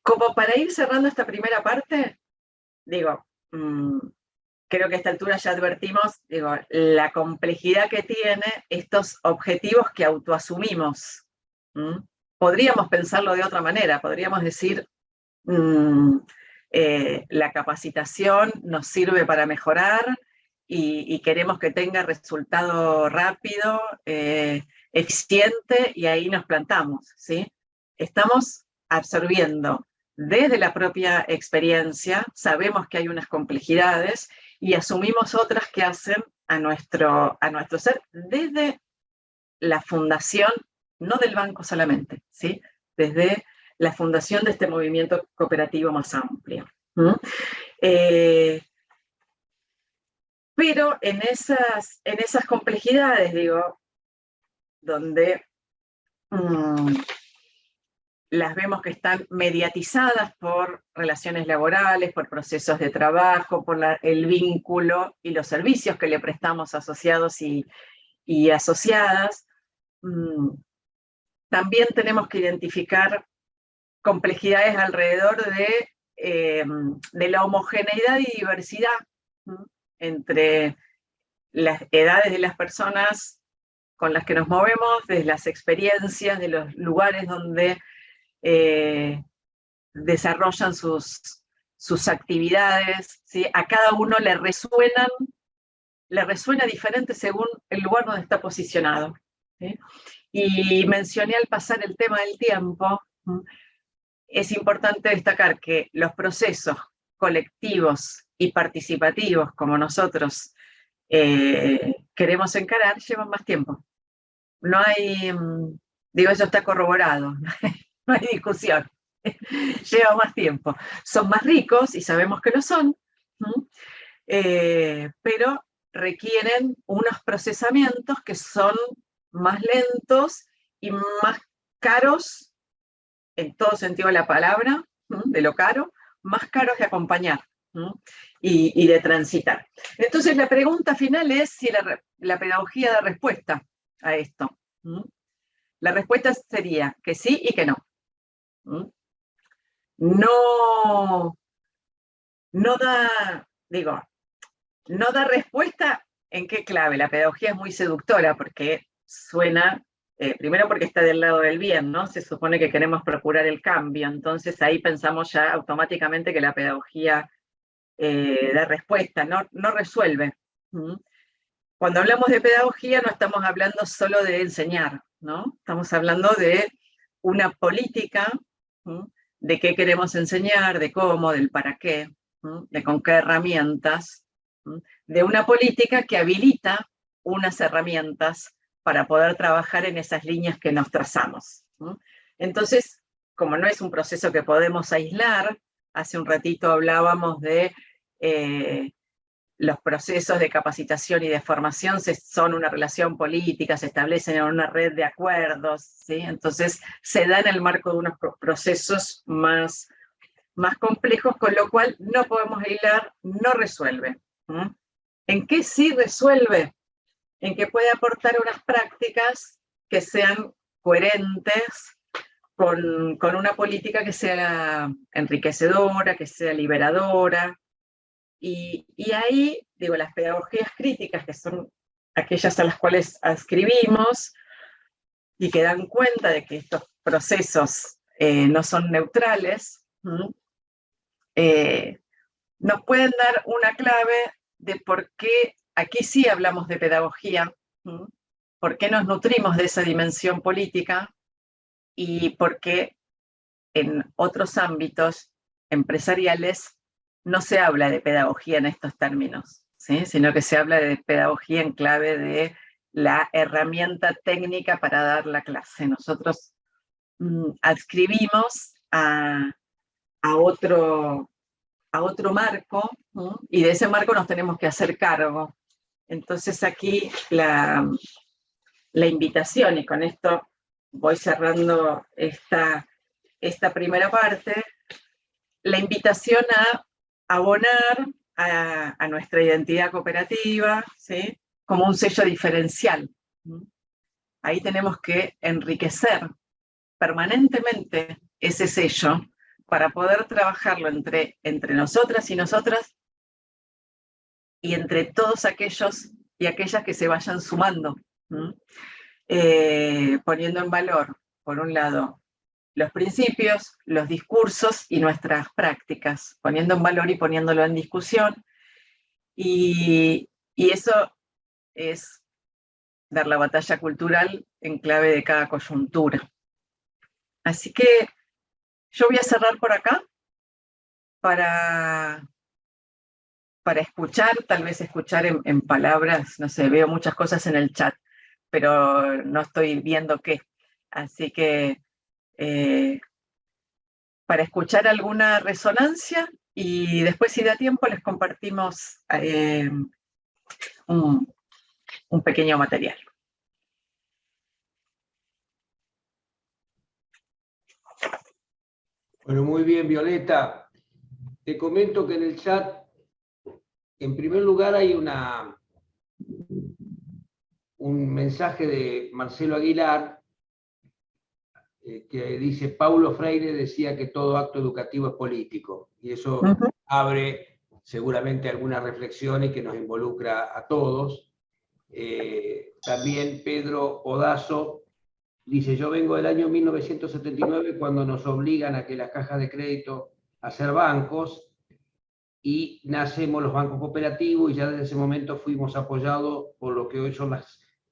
Como para ir cerrando esta primera parte, digo, creo que a esta altura ya advertimos, digo, la complejidad que tiene estos objetivos que autoasumimos. Podríamos pensarlo de otra manera, podríamos decir, la capacitación nos sirve para mejorar y queremos que tenga resultado rápido, eficiente, y ahí nos plantamos, ¿sí? Estamos absorbiendo desde la propia experiencia, sabemos que hay unas complejidades y asumimos otras que hacen a nuestro ser desde la fundación, no del banco solamente, ¿sí? Desde la fundación de este movimiento cooperativo más amplio. Pero en esas complejidades, digo, donde las vemos que están mediatizadas por relaciones laborales, por procesos de trabajo, por el vínculo y los servicios que le prestamos asociados y asociadas, también tenemos que identificar complejidades alrededor de la homogeneidad y diversidad entre las edades de las personas con las que nos movemos, de las experiencias, de los lugares donde desarrollan sus actividades, ¿sí? A cada uno le resuena diferente según el lugar donde está posicionado, ¿sí? Y mencioné al pasar el tema del tiempo. Es importante destacar que los procesos colectivos y participativos, como nosotros queremos encarar, llevan más tiempo. No hay, digo, eso está corroborado. no hay discusión. Lleva más tiempo. Son más ricos, y sabemos que lo son, pero requieren unos procesamientos que son más lentos y más caros, en todo sentido de la palabra, de lo caro, más caros de acompañar y de transitar. Entonces la pregunta final es si la pedagogía da respuesta a esto. La respuesta sería que sí y que no. No da, digo, no da respuesta en qué clave. La pedagogía es muy seductora porque suena, primero porque está del lado del bien, ¿no? Se supone que queremos procurar el cambio, entonces ahí pensamos ya automáticamente que la pedagogía da respuesta, no resuelve. Cuando hablamos de pedagogía no estamos hablando solo de enseñar, ¿no? Estamos hablando de una política, de qué queremos enseñar, de cómo, del para qué, de con qué herramientas, de una política que habilita unas herramientas para poder trabajar en esas líneas que nos trazamos. Entonces, como no es un proceso que podemos aislar, hace un ratito hablábamos de los procesos de capacitación y de formación son una relación política, se establecen en una red de acuerdos, ¿sí? Entonces se da en el marco de unos procesos más complejos, con lo cual no podemos aislar, no resuelve. ¿En qué sí resuelve? En que puede aportar unas prácticas que sean coherentes con una política que sea enriquecedora, que sea liberadora. Y ahí, digo, las pedagogías críticas, que son aquellas a las cuales adscribimos y que dan cuenta de que estos procesos no son neutrales, nos pueden dar una clave de por qué aquí sí hablamos de pedagogía, por qué nos nutrimos de esa dimensión política y por qué en otros ámbitos empresariales no se habla de pedagogía en estos términos, ¿sí? Sino que se habla de pedagogía en clave de la herramienta técnica para dar la clase. Nosotros adscribimos a otro marco, y de ese marco nos tenemos que hacer cargo. Entonces aquí la invitación, y con esto voy cerrando esta primera parte, la invitación a abonar a nuestra identidad cooperativa, ¿sí? Como un sello diferencial. Ahí tenemos que enriquecer permanentemente ese sello para poder trabajarlo entre nosotras y nosotras y entre todos aquellos y aquellas que se vayan sumando, poniendo en valor, por un lado, los principios, los discursos y nuestras prácticas, poniendo en valor y poniéndolo en discusión. Y eso es dar la batalla cultural en clave de cada coyuntura. Así que yo voy a cerrar por acá para escuchar, tal vez escuchar en palabras, no sé, veo muchas cosas en el chat, pero no estoy viendo qué. Así que para escuchar alguna resonancia, y después, si da tiempo, les compartimos un pequeño material. Bueno, muy bien, Violeta. Te comento que en el chat, en primer lugar, hay un mensaje de Marcelo Aguilar, que dice: Paulo Freire decía que todo acto educativo es político, y eso abre seguramente alguna reflexión y que nos involucra a todos. También Pedro Odazo dice: yo vengo del año 1979, cuando nos obligan a que las cajas de crédito a ser bancos, y nacemos los bancos cooperativos, y ya desde ese momento fuimos apoyados por lo que hoy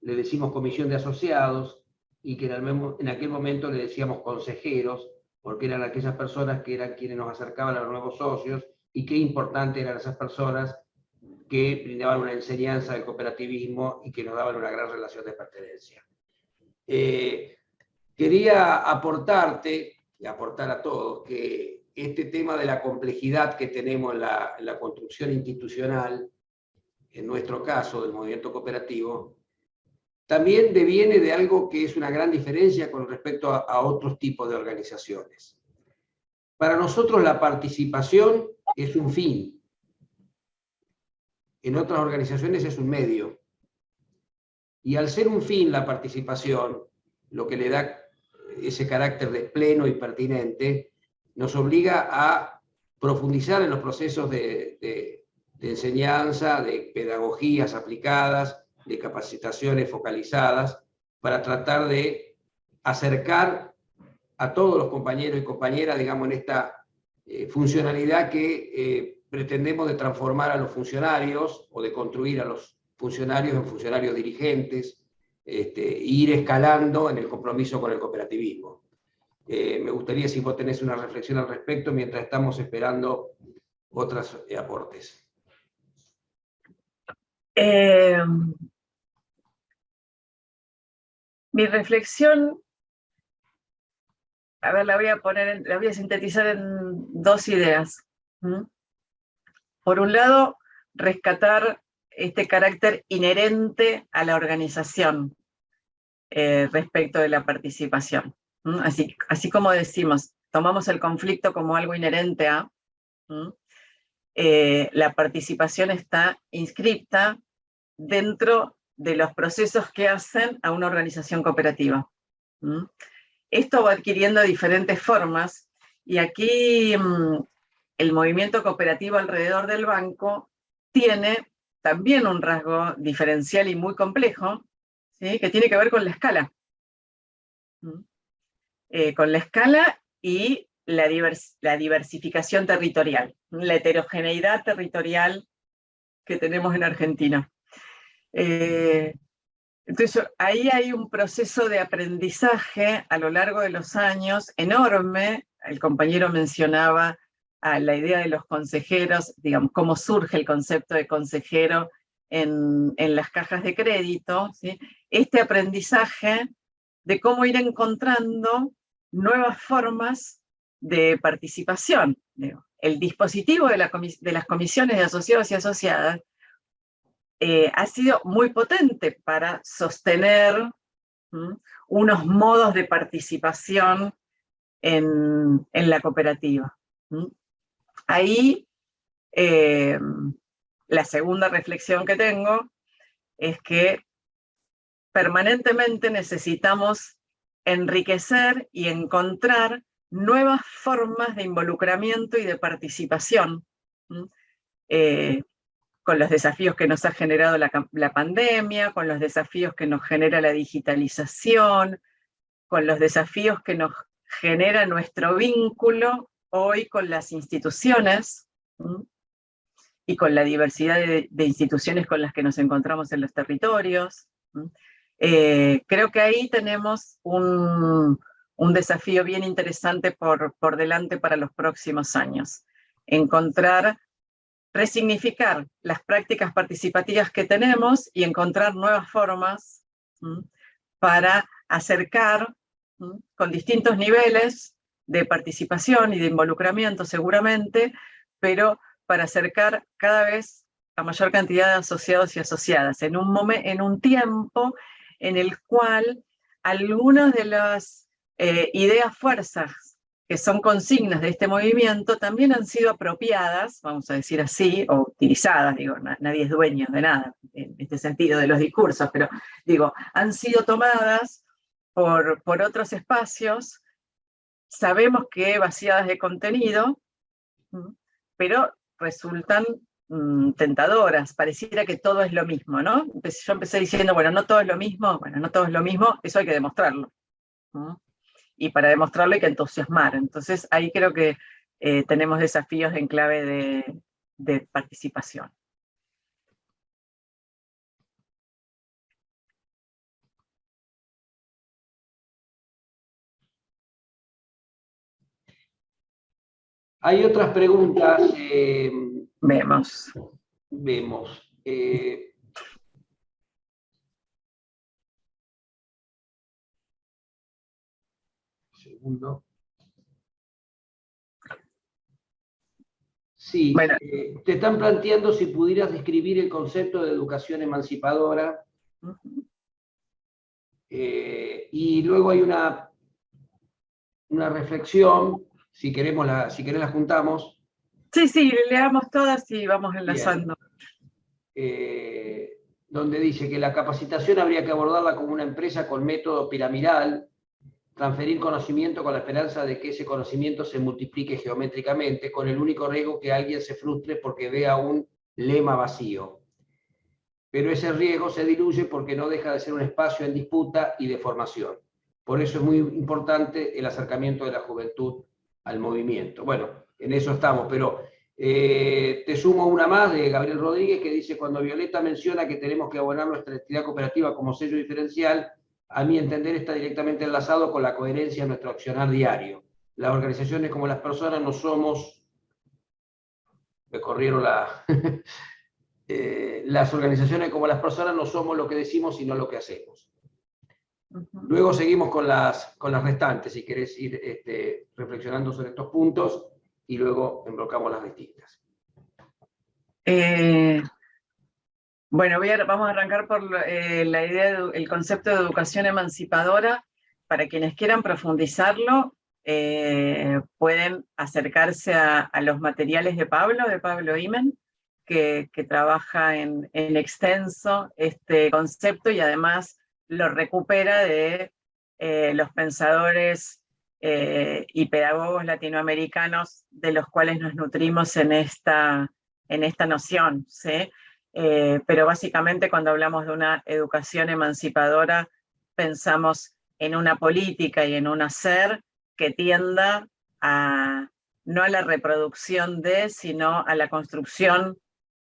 le decimos comisión de asociados, y que en aquel momento le decíamos consejeros, porque eran aquellas personas que eran quienes nos acercaban a los nuevos socios, y qué importante eran esas personas que brindaban una enseñanza del cooperativismo y que nos daban una gran relación de pertenencia. Quería aportarte aportar a todos que este tema de la complejidad que tenemos en la construcción institucional, en nuestro caso del movimiento cooperativo, también deviene de algo que es una gran diferencia con respecto a otros tipos de organizaciones. Para nosotros la participación es un fin, en otras organizaciones es un medio. Y al ser un fin la participación, lo que le da ese carácter de pleno y pertinente, nos obliga a profundizar en los procesos de enseñanza, de pedagogías aplicadas, de capacitaciones focalizadas, para tratar de acercar a todos los compañeros y compañeras, digamos, en esta funcionalidad que pretendemos de transformar a los funcionarios o de construir a los funcionarios en funcionarios dirigentes, ir escalando en el compromiso con el cooperativismo. Me gustaría si vos tenés una reflexión al respecto mientras estamos esperando otros aportes. Mi reflexión, a ver, la voy a sintetizar en dos ideas. Por un lado, rescatar este carácter inherente a la organización respecto de la participación. Así como decimos, tomamos el conflicto como algo inherente a, la participación está inscripta dentro de los procesos que hacen a una organización cooperativa. Esto va adquiriendo diferentes formas, y aquí el movimiento cooperativo alrededor del banco tiene también un rasgo diferencial y muy complejo, ¿sí? Que tiene que ver con la escala. Con la escala y la diversificación territorial, la heterogeneidad territorial que tenemos en Argentina. Entonces, ahí hay un proceso de aprendizaje a lo largo de los años enorme. El compañero mencionaba la idea de los consejeros, digamos, cómo surge el concepto de consejero en las cajas de crédito, ¿sí? Este aprendizaje de cómo ir encontrando nuevas formas de participación. El dispositivo de las comisiones de asociados y asociadas ha sido muy potente para sostener unos modos de participación en la cooperativa. Ahí, la segunda reflexión que tengo es que permanentemente necesitamos enriquecer y encontrar nuevas formas de involucramiento y de participación, con los desafíos que nos ha generado la pandemia, con los desafíos que nos genera la digitalización, con los desafíos que nos genera nuestro vínculo hoy con las instituciones, y con la diversidad de instituciones con las que nos encontramos en los territorios. Creo que ahí tenemos un desafío bien interesante por delante para los próximos años. Resignificar las prácticas participativas que tenemos y encontrar nuevas formas para acercar con distintos niveles de participación y de involucramiento seguramente, pero para acercar cada vez a mayor cantidad de asociados y asociadas, en un tiempo en el cual algunas de las ideas fuerzas que son consignas de este movimiento también han sido apropiadas, vamos a decir así, o utilizadas, digo, nadie es dueño de nada en este sentido de los discursos, pero digo, han sido tomadas por otros espacios, sabemos que vaciadas de contenido, pero resultan tentadoras, pareciera que todo es lo mismo, ¿no? Yo empecé diciendo, bueno, no todo es lo mismo, eso hay que demostrarlo. Y para demostrarlo hay que entusiasmar. Entonces ahí creo que tenemos desafíos en clave de participación. Hay otras preguntas. Vemos. Segundo. Sí, Bueno, te están planteando si pudieras describir el concepto de educación emancipadora, y luego hay una reflexión, si querés la juntamos. sí, leamos todas y vamos Bien. enlazando. Donde dice que la capacitación habría que abordarla como una empresa con método piramidal, transferir conocimiento con la esperanza de que ese conocimiento se multiplique geométricamente, con el único riesgo que alguien se frustre porque vea un lema vacío. Pero ese riesgo se diluye porque no deja de ser un espacio en disputa y de formación. Por eso es muy importante el acercamiento de la juventud al movimiento. Bueno, en eso estamos, pero te sumo una más de Gabriel Rodríguez que dice: cuando Violeta menciona que tenemos que abonar nuestra entidad cooperativa como sello diferencial, a mi entender está directamente enlazado con la coherencia de nuestro accionar diario. Las organizaciones como las personas no somos... Me corrieron la... las organizaciones como las personas no somos lo que decimos, sino lo que hacemos. Luego seguimos con las restantes, si querés ir reflexionando sobre estos puntos, y luego embrocamos las distintas. Bueno, vamos a arrancar por la idea del concepto de educación emancipadora. Para quienes quieran profundizarlo, pueden acercarse a los materiales de Pablo Imen, que trabaja en extenso este concepto y además lo recupera de los pensadores y pedagogos latinoamericanos de los cuales nos nutrimos en esta noción, ¿sí? Pero básicamente cuando hablamos de una educación emancipadora, pensamos en una política y en un hacer que tienda no a la reproducción de, sino a la construcción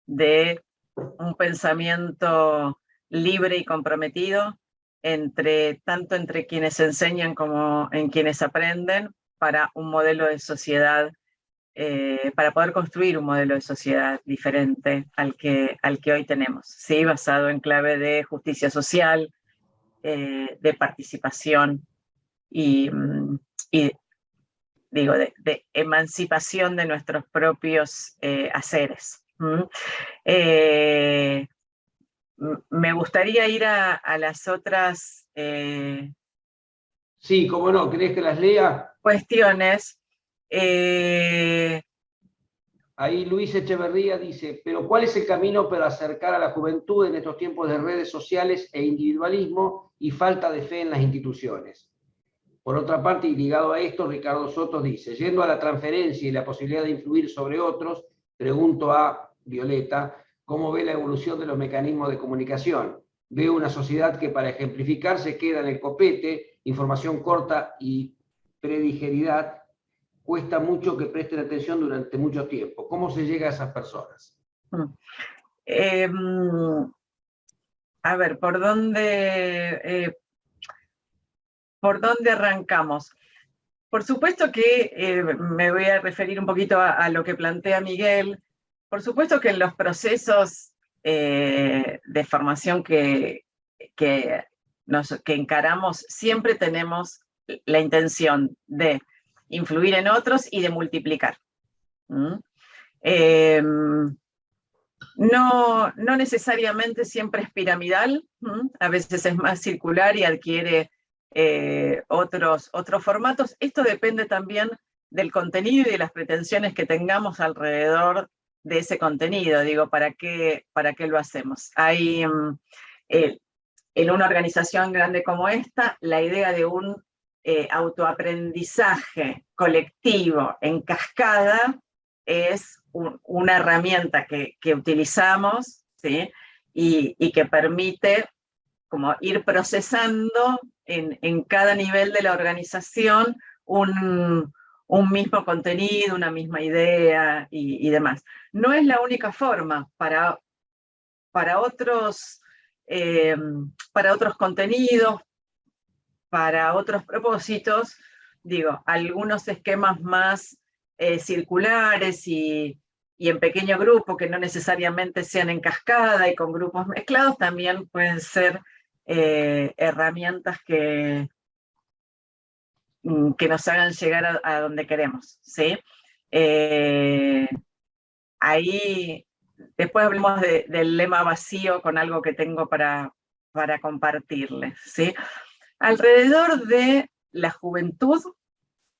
de un pensamiento libre y comprometido, tanto entre quienes enseñan como en quienes aprenden, para un modelo de sociedad, para poder construir un modelo de sociedad diferente al que hoy tenemos, ¿sí? Basado en clave de justicia social, de participación y digo, de emancipación de nuestros propios haceres. Me gustaría ir a las otras Sí, cómo no, ¿querés que las lea? cuestiones. Ahí Luis Echeverría dice: pero ¿cuál es el camino para acercar a la juventud en estos tiempos de redes sociales e individualismo y falta de fe en las instituciones? Por otra parte, y ligado a esto, Ricardo Soto dice: yendo a la transferencia y la posibilidad de influir sobre otros, pregunto a Violeta, ¿cómo ve la evolución de los mecanismos de comunicación? Veo una sociedad que, para ejemplificar, se queda en el copete, información corta y predigeridad. Cuesta mucho que presten atención durante mucho tiempo. ¿Cómo se llega a esas personas? A ver, ¿por dónde arrancamos? Por supuesto que me voy a referir un poquito a lo que plantea Miguel. Por supuesto que en los procesos de formación que encaramos, siempre tenemos la intención de influir en otros y de multiplicar. No necesariamente siempre es piramidal, a veces es más circular y adquiere otros formatos. Esto depende también del contenido y de las pretensiones que tengamos alrededor de ese contenido. Digo, ¿para qué lo hacemos? Hay, en una organización grande como esta, la idea de un autoaprendizaje colectivo en cascada es una herramienta que utilizamos, ¿sí? y que permite como ir procesando en cada nivel de la organización un mismo contenido, una misma idea y demás. No es la única forma para otros contenidos, para otros propósitos, digo, algunos esquemas más circulares y en pequeño grupo, que no necesariamente sean en cascada y con grupos mezclados, también pueden ser herramientas que nos hagan llegar a donde queremos, ¿sí? ahí después hablemos del lema vacío con algo que tengo para compartirles, ¿sí? Alrededor de la juventud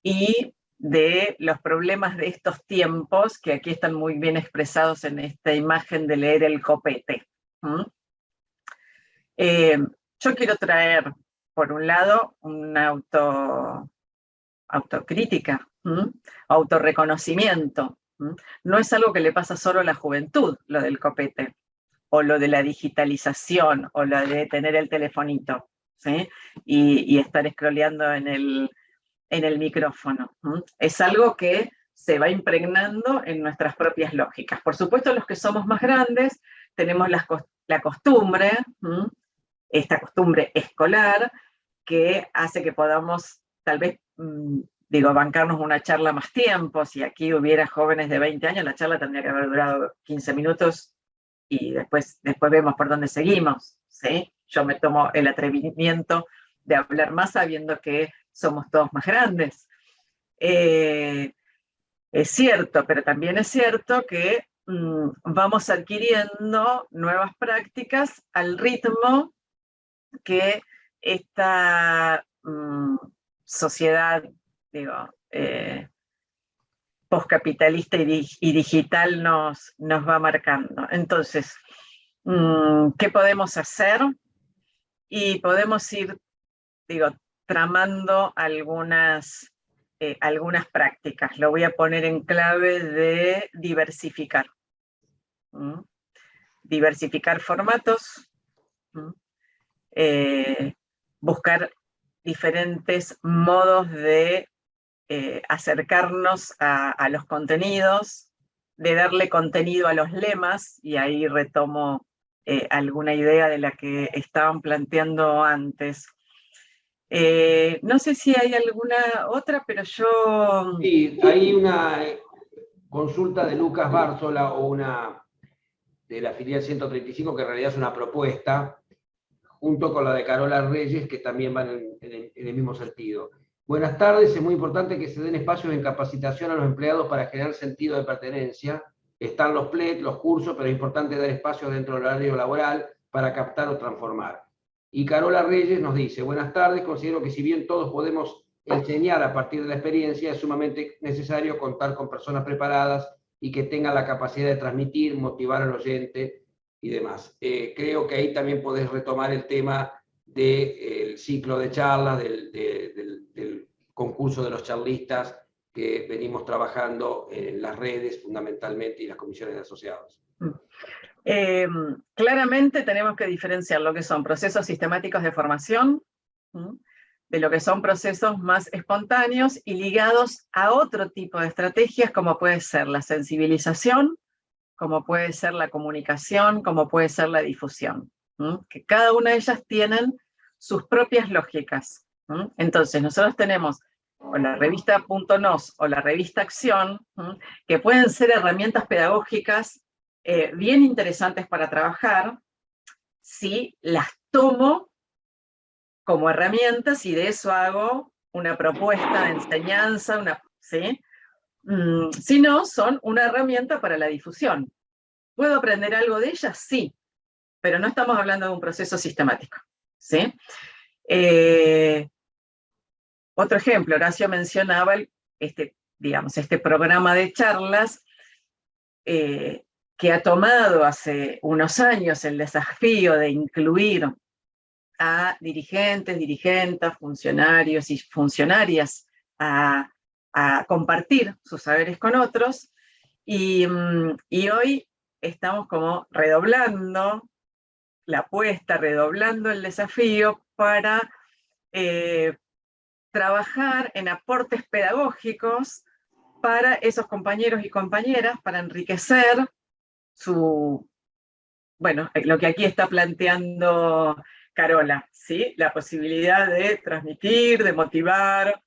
y de los problemas de estos tiempos, que aquí están muy bien expresados en esta imagen de leer el copete. Yo quiero traer, por un lado, una autocrítica, autorreconocimiento. No es algo que le pasa solo a la juventud, lo del copete, o lo de la digitalización, o lo de tener el telefonito, ¿sí? Y estar scrolleando en el micrófono. Es algo que se va impregnando en nuestras propias lógicas. Por supuesto, los que somos más grandes tenemos la costumbre, esta costumbre escolar, que hace que podamos, tal vez, bancarnos una charla más tiempo. Si aquí hubiera jóvenes de 20 años, la charla tendría que haber durado 15 minutos y después vemos por dónde seguimos, ¿sí? Yo me tomo el atrevimiento de hablar más sabiendo que somos todos más grandes. Es cierto, pero también es cierto que vamos adquiriendo nuevas prácticas al ritmo que esta sociedad, postcapitalista y digital nos va marcando. Entonces, ¿qué podemos hacer? Y podemos ir, tramando algunas prácticas. Lo voy a poner en clave de diversificar. Diversificar formatos, buscar diferentes modos de acercarnos a los contenidos, de darle contenido a los lemas, y ahí retomo alguna idea de la que estaban planteando antes. No sé si hay alguna otra, pero yo... Sí, hay una consulta de Lucas Bárzola, o una de la filial 135, que en realidad es una propuesta, junto con la de Carola Reyes, que también van en el mismo sentido. Buenas tardes, es muy importante que se den espacios en capacitación a los empleados para generar sentido de pertenencia. Están los PLET, los cursos, pero es importante dar espacios dentro del horario laboral para captar o transformar. Y Carola Reyes nos dice, buenas tardes, considero que si bien todos podemos enseñar a partir de la experiencia, es sumamente necesario contar con personas preparadas y que tengan la capacidad de transmitir, motivar al oyente y demás. Creo que ahí también podés retomar el tema del ciclo de charlas, del concurso de los charlistas que venimos trabajando en las redes fundamentalmente y las comisiones de asociados. Claramente tenemos que diferenciar lo que son procesos sistemáticos de formación, de lo que son procesos más espontáneos y ligados a otro tipo de estrategias, como puede ser la sensibilización, como puede ser la comunicación, como puede ser la difusión, que cada una de ellas tienen sus propias lógicas. Entonces, nosotros tenemos o la revista Punto Nos o la revista Acción, que pueden ser herramientas pedagógicas bien interesantes para trabajar, si las tomo como herramientas y de eso hago una propuesta de enseñanza, ¿sí? Si no, son una herramienta para la difusión. ¿Puedo aprender algo de ellas? Sí, pero no estamos hablando de un proceso sistemático, ¿sí? Otro ejemplo, Horacio mencionaba este programa de charlas que ha tomado hace unos años el desafío de incluir a dirigentes, dirigentas, funcionarios y funcionarias a compartir sus saberes con otros, y hoy estamos como redoblando la apuesta, redoblando el desafío para trabajar en aportes pedagógicos para esos compañeros y compañeras, para enriquecer lo que aquí está planteando Carola, ¿sí? La posibilidad de transmitir, de motivar,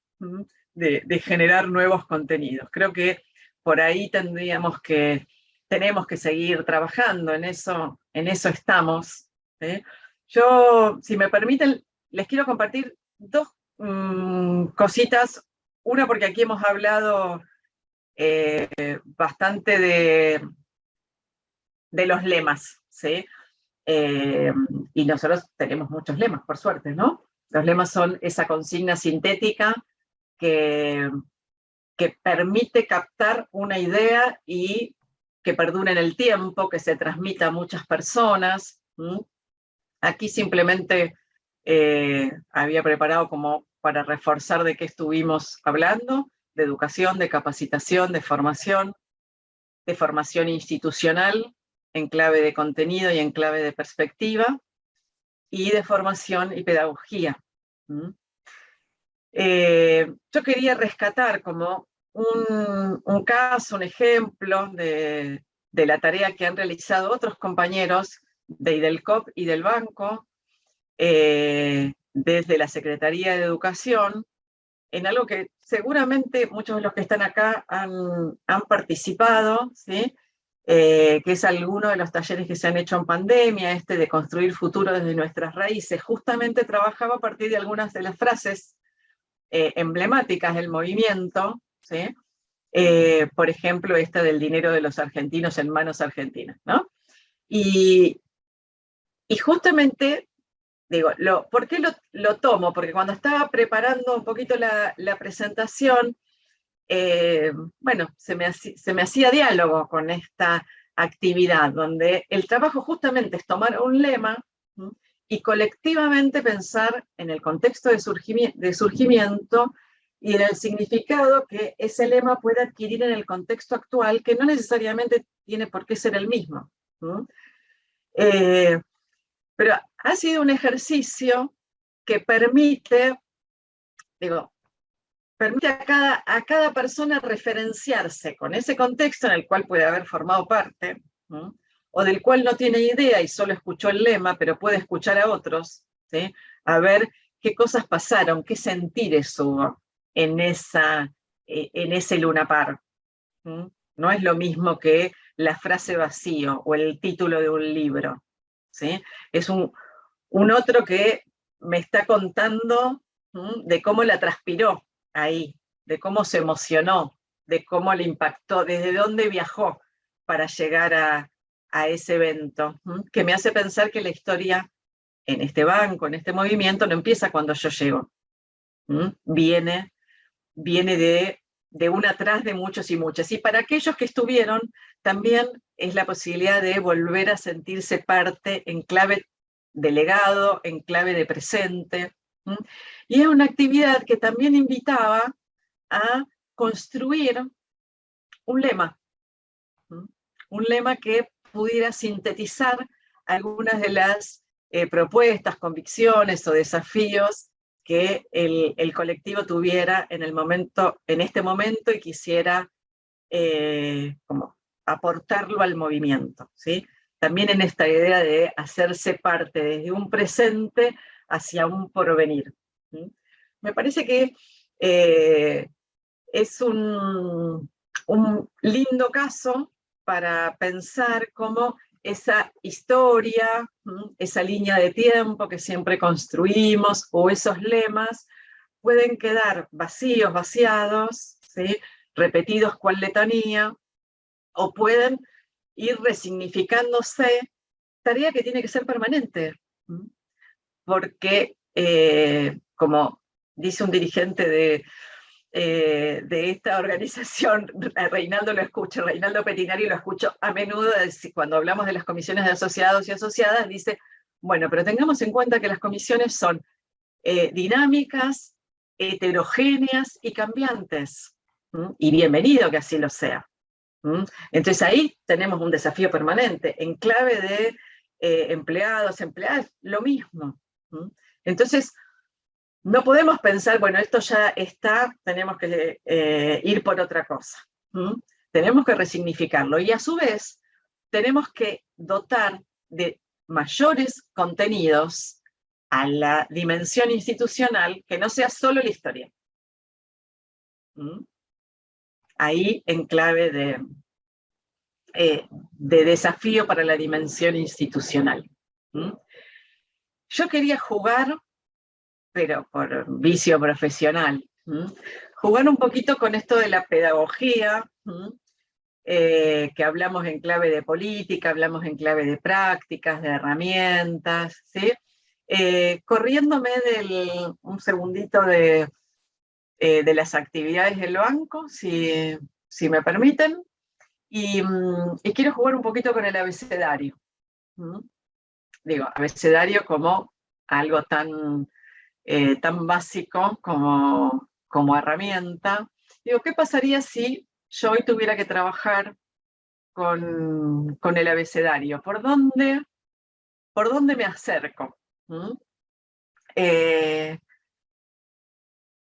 de generar nuevos contenidos. Creo que por ahí tenemos que seguir trabajando, en eso estamos, ¿sí? Yo, si me permiten, les quiero compartir dos cositas. Una, porque aquí hemos hablado bastante de los lemas, ¿sí? Y nosotros tenemos muchos lemas, por suerte, ¿no? Los lemas son esa consigna sintética que permite captar una idea y que perdure en el tiempo, que se transmita a muchas personas. Aquí simplemente había preparado como para reforzar de qué estuvimos hablando, de educación, de capacitación, de formación institucional, en clave de contenido y en clave de perspectiva, y de formación y pedagogía. Yo quería rescatar como un caso, un ejemplo de la tarea que han realizado otros compañeros de IDELCOP y del banco, desde la Secretaría de Educación, en algo que seguramente muchos de los que están acá han participado, ¿sí? Que es alguno de los talleres que se han hecho en pandemia, de construir futuro desde nuestras raíces. Justamente trabajaba a partir de algunas de las frases emblemáticas del movimiento, ¿sí? Por ejemplo, esta del dinero de los argentinos en manos argentinas, ¿no? Y justamente, digo, ¿por qué lo tomo? Porque cuando estaba preparando un poquito la presentación, bueno, se me hacía diálogo con esta actividad, donde el trabajo justamente es tomar un lema, ¿sí? Y colectivamente pensar en el contexto de surgimiento y en el significado que ese lema puede adquirir en el contexto actual, que no necesariamente tiene por qué ser el mismo. Pero ha sido un ejercicio que permite a cada persona referenciarse con ese contexto en el cual puede haber formado parte, ¿no? O del cual no tiene idea y solo escuchó el lema, pero puede escuchar a otros, ¿sí? A ver qué cosas pasaron, qué sentires hubo en ese lunapar. No es lo mismo que la frase vacío o el título de un libro, ¿sí? Es un otro que me está contando de cómo la transpiró ahí, de cómo se emocionó, de cómo le impactó, desde dónde viajó para llegar a ese evento, que me hace pensar que la historia en este banco, en este movimiento, no empieza cuando yo llego. Viene de un atrás de muchos y muchas. Y para aquellos que estuvieron, también es la posibilidad de volver a sentirse parte en clave de legado, en clave de presente. Y es una actividad que también invitaba a construir un lema que pudiera sintetizar algunas de las propuestas, convicciones o desafíos que el colectivo tuviera en este momento y quisiera como aportarlo al movimiento, ¿sí? También en esta idea de hacerse parte desde un presente hacia un porvenir. Me parece que es un lindo caso para pensar cómo esa historia, esa línea de tiempo que siempre construimos, o esos lemas, pueden quedar vacíos, vaciados, ¿sí? Repetidos cual letanía, o pueden ir resignificándose, tarea que tiene que ser permanente, porque, como dice un dirigente de esta organización, Reinaldo Pettinari lo escucho a menudo, cuando hablamos de las comisiones de asociados y asociadas, dice, bueno, pero tengamos en cuenta que las comisiones son dinámicas, heterogéneas y cambiantes, y bienvenido que así lo sea. Entonces ahí tenemos un desafío permanente, en clave de empleadas, lo mismo. Entonces, no podemos pensar, bueno, esto ya está, tenemos que ir por otra cosa. Tenemos que resignificarlo y a su vez tenemos que dotar de mayores contenidos a la dimensión institucional que no sea solo la historia. Ahí en clave de desafío para la dimensión institucional. Yo quería jugar, pero por vicio profesional, jugar un poquito con esto de la pedagogía, que hablamos en clave de política, hablamos en clave de prácticas, de herramientas, ¿sí? Corriéndome un segundito de las actividades del banco, si me permiten, y quiero jugar un poquito con el abecedario. Digo, abecedario como algo tan básico como herramienta. Digo, ¿qué pasaría si yo hoy tuviera que trabajar con el abecedario? ¿Por dónde me acerco?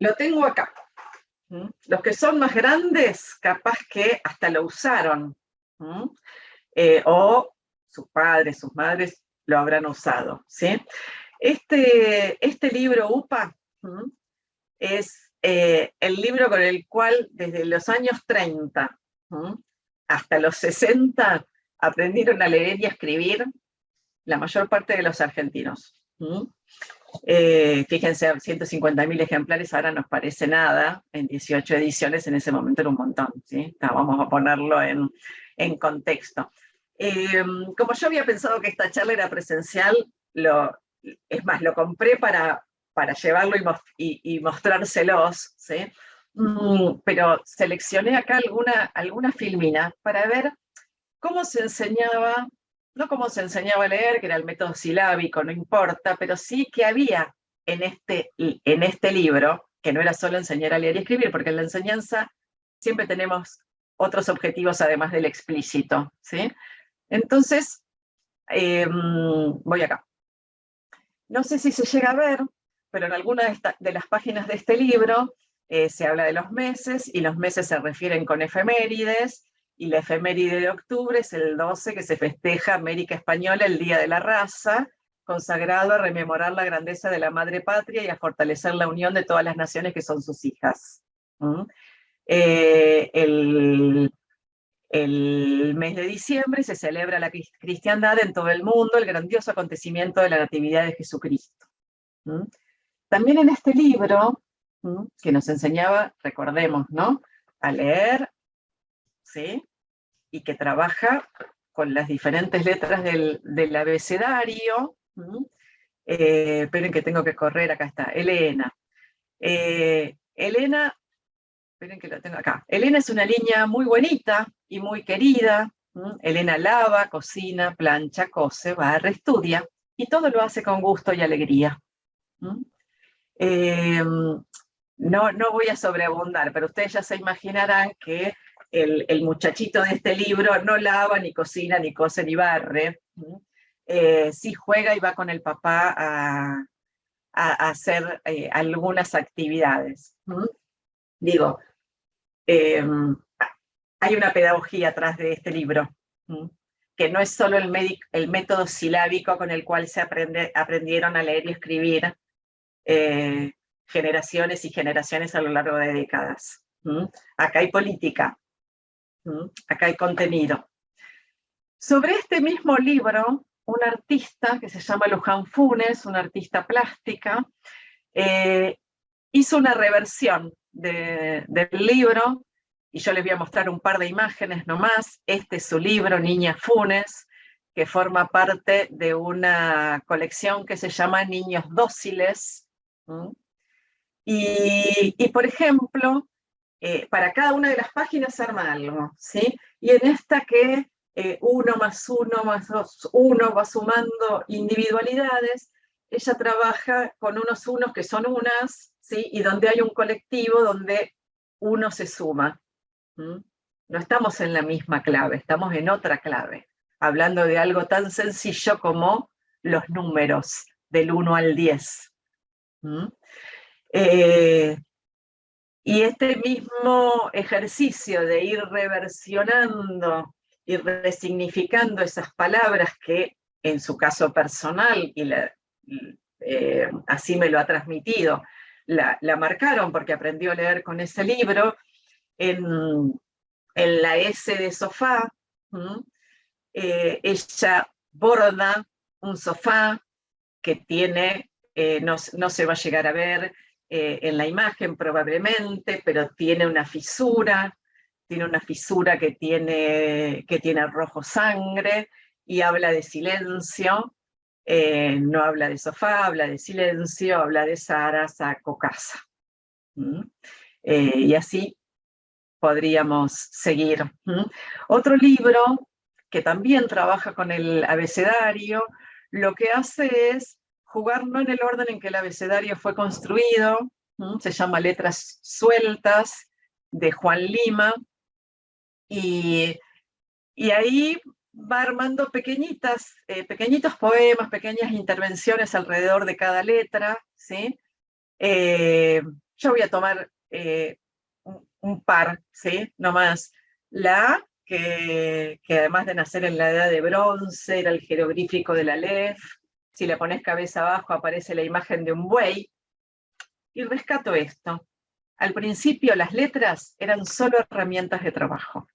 Lo tengo acá. Los que son más grandes, capaz que hasta lo usaron. O sus padres, sus madres lo habrán usado, ¿sí? Este libro UPA es el libro con el cual desde los años 30 hasta los 60 aprendieron a leer y a escribir la mayor parte de los argentinos. Fíjense, 150.000 ejemplares ahora nos parece nada, en 18 ediciones en ese momento era un montón, ¿sí? Vamos a ponerlo en contexto. Como yo había pensado que esta charla era presencial, es más, lo compré para llevarlo y mostrárselos, ¿sí? Pero seleccioné acá alguna filmina para ver cómo se enseñaba, no cómo se enseñaba a leer, que era el método silábico, no importa, pero sí que había en este libro, que no era solo enseñar a leer y escribir, porque en la enseñanza siempre tenemos otros objetivos además del explícito, ¿sí? Entonces, voy acá. No sé si se llega a ver, pero en alguna de las páginas de este libro se habla de los meses, y los meses se refieren con efemérides, y la efeméride de octubre es el 12, que se festeja América Española, el Día de la Raza, consagrado a rememorar la grandeza de la madre patria y a fortalecer la unión de todas las naciones que son sus hijas. El mes de diciembre se celebra la cristiandad en todo el mundo, el grandioso acontecimiento de la Natividad de Jesucristo. También en este libro, que nos enseñaba, recordemos, ¿no?, a leer, ¿sí?, y que trabaja con las diferentes letras del abecedario. Esperen que tengo que correr, acá está, Elena. Elena, esperen que la tengo acá. Elena es una niña muy bonita y muy querida. Elena lava, cocina, plancha, cose, barre, estudia, y todo lo hace con gusto y alegría. No voy a sobreabundar, pero ustedes ya se imaginarán que el muchachito de este libro no lava, ni cocina, ni cose, ni barre. Sí juega y va con el papá a hacer algunas actividades. Digo, hay una pedagogía atrás de este libro, que no es solo el método silábico con el cual se aprendieron a leer y escribir generaciones y generaciones a lo largo de décadas. Acá hay política, acá hay contenido. Sobre este mismo libro, un artista que se llama Luján Funes, una artista plástica, hizo una reversión del libro, y yo les voy a mostrar un par de imágenes nomás. Este es su libro, Niña Funes, que forma parte de una colección que se llama Niños Dóciles. Y por ejemplo, para cada una de las páginas arma algo, ¿sí? Y en esta que 1 más 1 más 2, 1 va sumando individualidades, ella trabaja con unos unos que son unas, ¿sí?, y donde hay un colectivo donde uno se suma. No estamos en la misma clave, estamos en otra clave, hablando de algo tan sencillo como los números del 1 al 10. Y este mismo ejercicio de ir reversionando y resignificando esas palabras que en su caso personal, y así me lo ha transmitido, la marcaron porque aprendió a leer con ese libro, en la S de sofá, ella borda un sofá que tiene, no se va a llegar a ver en la imagen probablemente, pero tiene una fisura tiene una fisura que tiene rojo sangre, y habla de silencio, no habla de sofá, habla de silencio, habla de Sara, saco, casa. Y así podríamos seguir. Otro libro que también trabaja con el abecedario, lo que hace es jugar no en el orden en que el abecedario fue construido, se llama Letras Sueltas, de Juan Lima, y ahí va armando pequeñitos poemas, pequeñas intervenciones alrededor de cada letra, ¿sí? Yo voy a tomar un par, ¿sí? No más. La A, que además de nacer en la edad de bronce, era el jeroglífico de la Aleph. Si le pones cabeza abajo aparece la imagen de un buey. Y rescato esto. Al principio las letras eran solo herramientas de trabajo.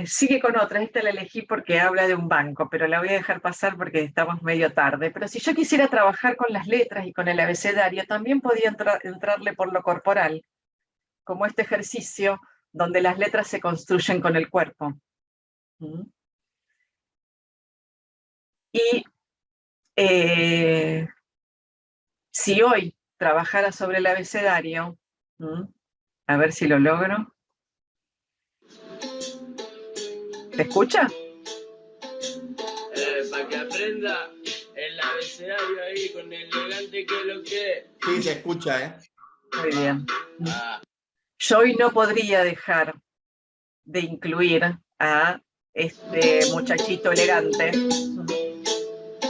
Sigue con otra, esta la elegí porque habla de un banco, pero la voy a dejar pasar porque estamos medio tarde. Pero si yo quisiera trabajar con las letras y con el abecedario, también podía entrarle por lo corporal, como este ejercicio donde las letras se construyen con el cuerpo. Y si hoy trabajara sobre el abecedario, a ver si lo logro. ¿Se escucha? Para que aprenda el abecedario ahí con el elegante que lo que... Sí, se escucha, ¿eh? Muy bien. Yo hoy no podría dejar de incluir a este muchachito elegante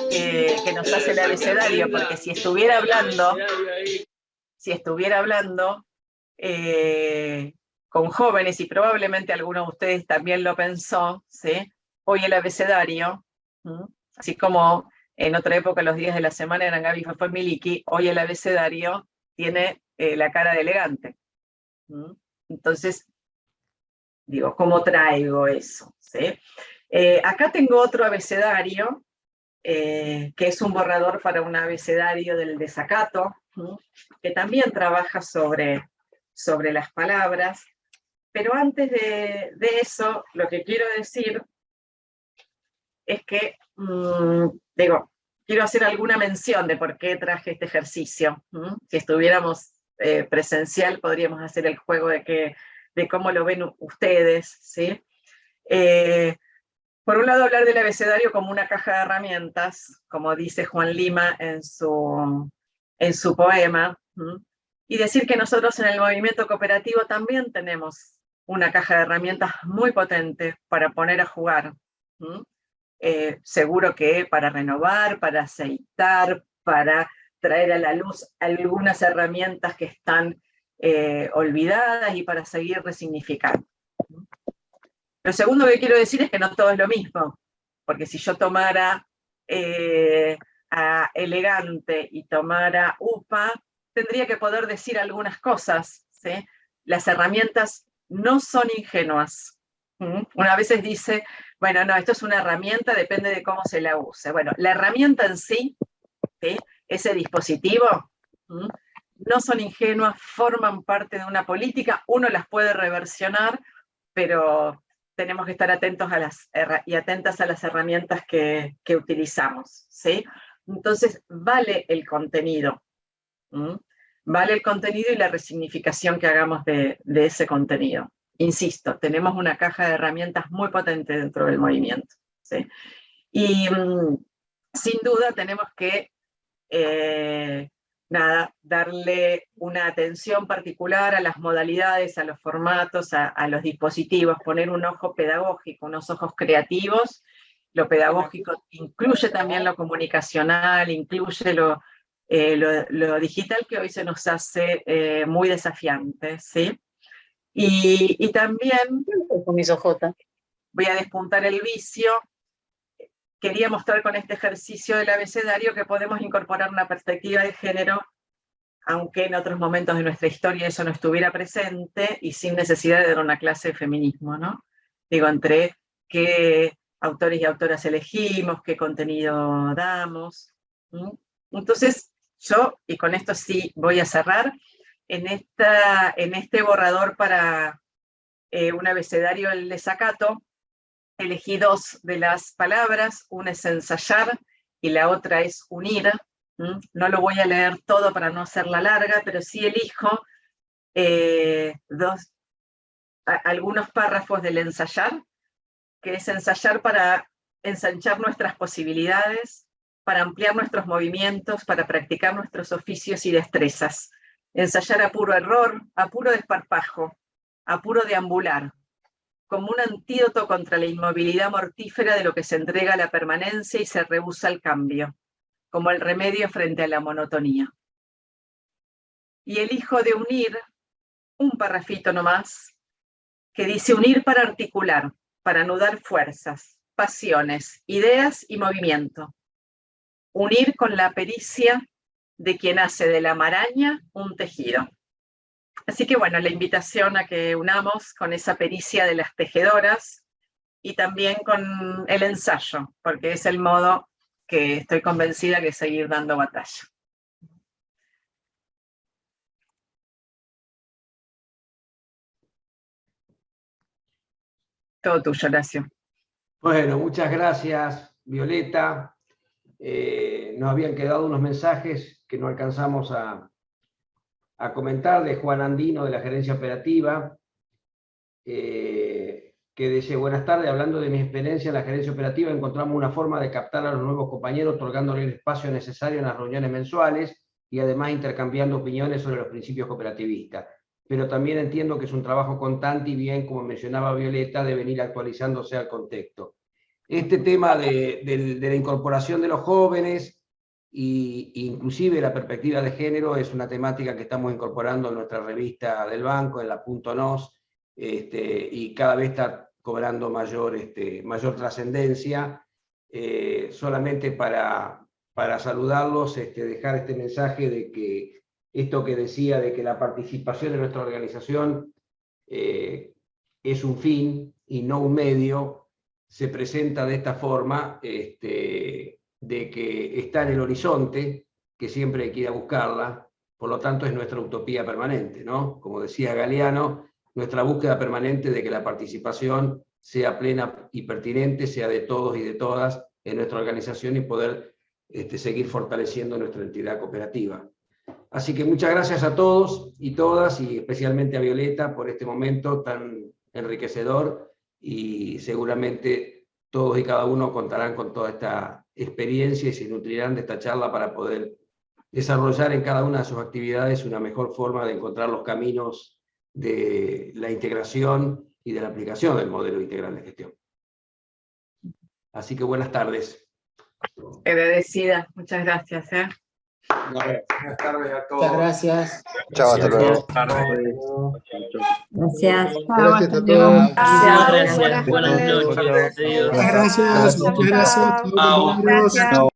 que nos hace el abecedario, porque si estuviera hablando con jóvenes, y probablemente alguno de ustedes también lo pensó, ¿sí? Hoy el abecedario, así como en otra época los días de la semana eran Gaby, Fafá, Miliki, hoy el abecedario tiene la cara de elegante. Entonces, digo, ¿cómo traigo eso? ¿Sí? Acá tengo otro abecedario, que es un borrador para un abecedario del desacato, que también trabaja sobre las palabras. Pero antes de eso, lo que quiero decir es que, quiero hacer alguna mención de por qué traje este ejercicio. Si estuviéramos presencial, podríamos hacer el juego de cómo lo ven ustedes, ¿sí? Por un lado, hablar del abecedario como una caja de herramientas, como dice Juan Lima en su poema, y decir que nosotros en el movimiento cooperativo también tenemos una caja de herramientas muy potente para poner a jugar. Seguro que para renovar, para aceitar, para traer a la luz algunas herramientas que están olvidadas y para seguir resignificando. Lo segundo que quiero decir es que no todo es lo mismo, porque si yo tomara a elegante y tomara UPA, tendría que poder decir algunas cosas, ¿sí? Las herramientas no son ingenuas. Una vez dice, bueno, no, esto es una herramienta, depende de cómo se la use. Bueno, la herramienta en sí, ¿sí? Ese dispositivo, no son ingenuas, forman parte de una política, uno las puede reversionar, pero tenemos que estar atentos y atentas a las herramientas que utilizamos, ¿sí? Entonces, vale el contenido. Vale el contenido y la resignificación que hagamos de ese contenido. Insisto, tenemos una caja de herramientas muy potente dentro del movimiento, ¿sí? Y sin duda tenemos que darle una atención particular a las modalidades, a los formatos, a los dispositivos, poner un ojo pedagógico, unos ojos creativos. Lo pedagógico incluye también lo comunicacional, incluye lo digital, que hoy se nos hace muy desafiante, ¿sí? Y también voy a despuntar el vicio. Quería mostrar con este ejercicio del abecedario que podemos incorporar una perspectiva de género, aunque en otros momentos de nuestra historia eso no estuviera presente, y sin necesidad de dar una clase de feminismo, ¿no? Digo, entre qué autores y autoras elegimos, qué contenido damos. Entonces, yo, y con esto sí voy a cerrar, en este borrador para un abecedario del desacato, elegí dos de las palabras, una es ensayar y la otra es unir. No lo voy a leer todo para no hacerla larga, pero sí elijo algunos párrafos del ensayar, que es ensayar para ensanchar nuestras posibilidades, para ampliar nuestros movimientos, para practicar nuestros oficios y destrezas. Ensayar a puro error, a puro desparpajo, a puro deambular, como un antídoto contra la inmovilidad mortífera de lo que se entrega a la permanencia y se rehúsa al cambio, como el remedio frente a la monotonía. Y elijo de unir un parrafito nomás, que dice unir para articular, para anudar fuerzas, pasiones, ideas y movimiento. Unir con la pericia de quien hace de la maraña un tejido. Así que bueno, la invitación a que unamos con esa pericia de las tejedoras y también con el ensayo, porque es el modo que estoy convencida que seguir dando batalla. Todo tuyo, Horacio. Bueno, muchas gracias, Violeta. Nos habían quedado unos mensajes que no alcanzamos a comentar, de Juan Andino, de la Gerencia Operativa, que dice: buenas tardes, hablando de mi experiencia en la Gerencia Operativa, encontramos una forma de captar a los nuevos compañeros, otorgándole el espacio necesario en las reuniones mensuales y además intercambiando opiniones sobre los principios cooperativistas. Pero también entiendo que es un trabajo constante y bien, como mencionaba Violeta, de venir actualizándose al contexto. Este tema de la incorporación de los jóvenes e inclusive la perspectiva de género es una temática que estamos incorporando en nuestra revista del banco, en la .nos, y cada vez está cobrando mayor trascendencia. Solamente para saludarlos, dejar este mensaje de que esto que decía de que la participación en nuestra organización es un fin y no un medio, se presenta de esta forma, de que está en el horizonte, que siempre hay que ir a buscarla, por lo tanto es nuestra utopía permanente, ¿no? Como decía Galeano, nuestra búsqueda permanente de que la participación sea plena y pertinente, sea de todos y de todas en nuestra organización y poder seguir fortaleciendo nuestra entidad cooperativa. Así que muchas gracias a todos y todas, y especialmente a Violeta por este momento tan enriquecedor, y seguramente todos y cada uno contarán con toda esta experiencia y se nutrirán de esta charla para poder desarrollar en cada una de sus actividades una mejor forma de encontrar los caminos de la integración y de la aplicación del modelo integral de gestión. Así que buenas tardes. Agradecida, muchas gracias. Buenas tardes a todos. Muchas gracias. Chao, hasta luego. Gracias. Gracias a todos. Gracias. Buenas noches. Adiós. Muchas gracias. Muchas gracias. Chao. Gracias.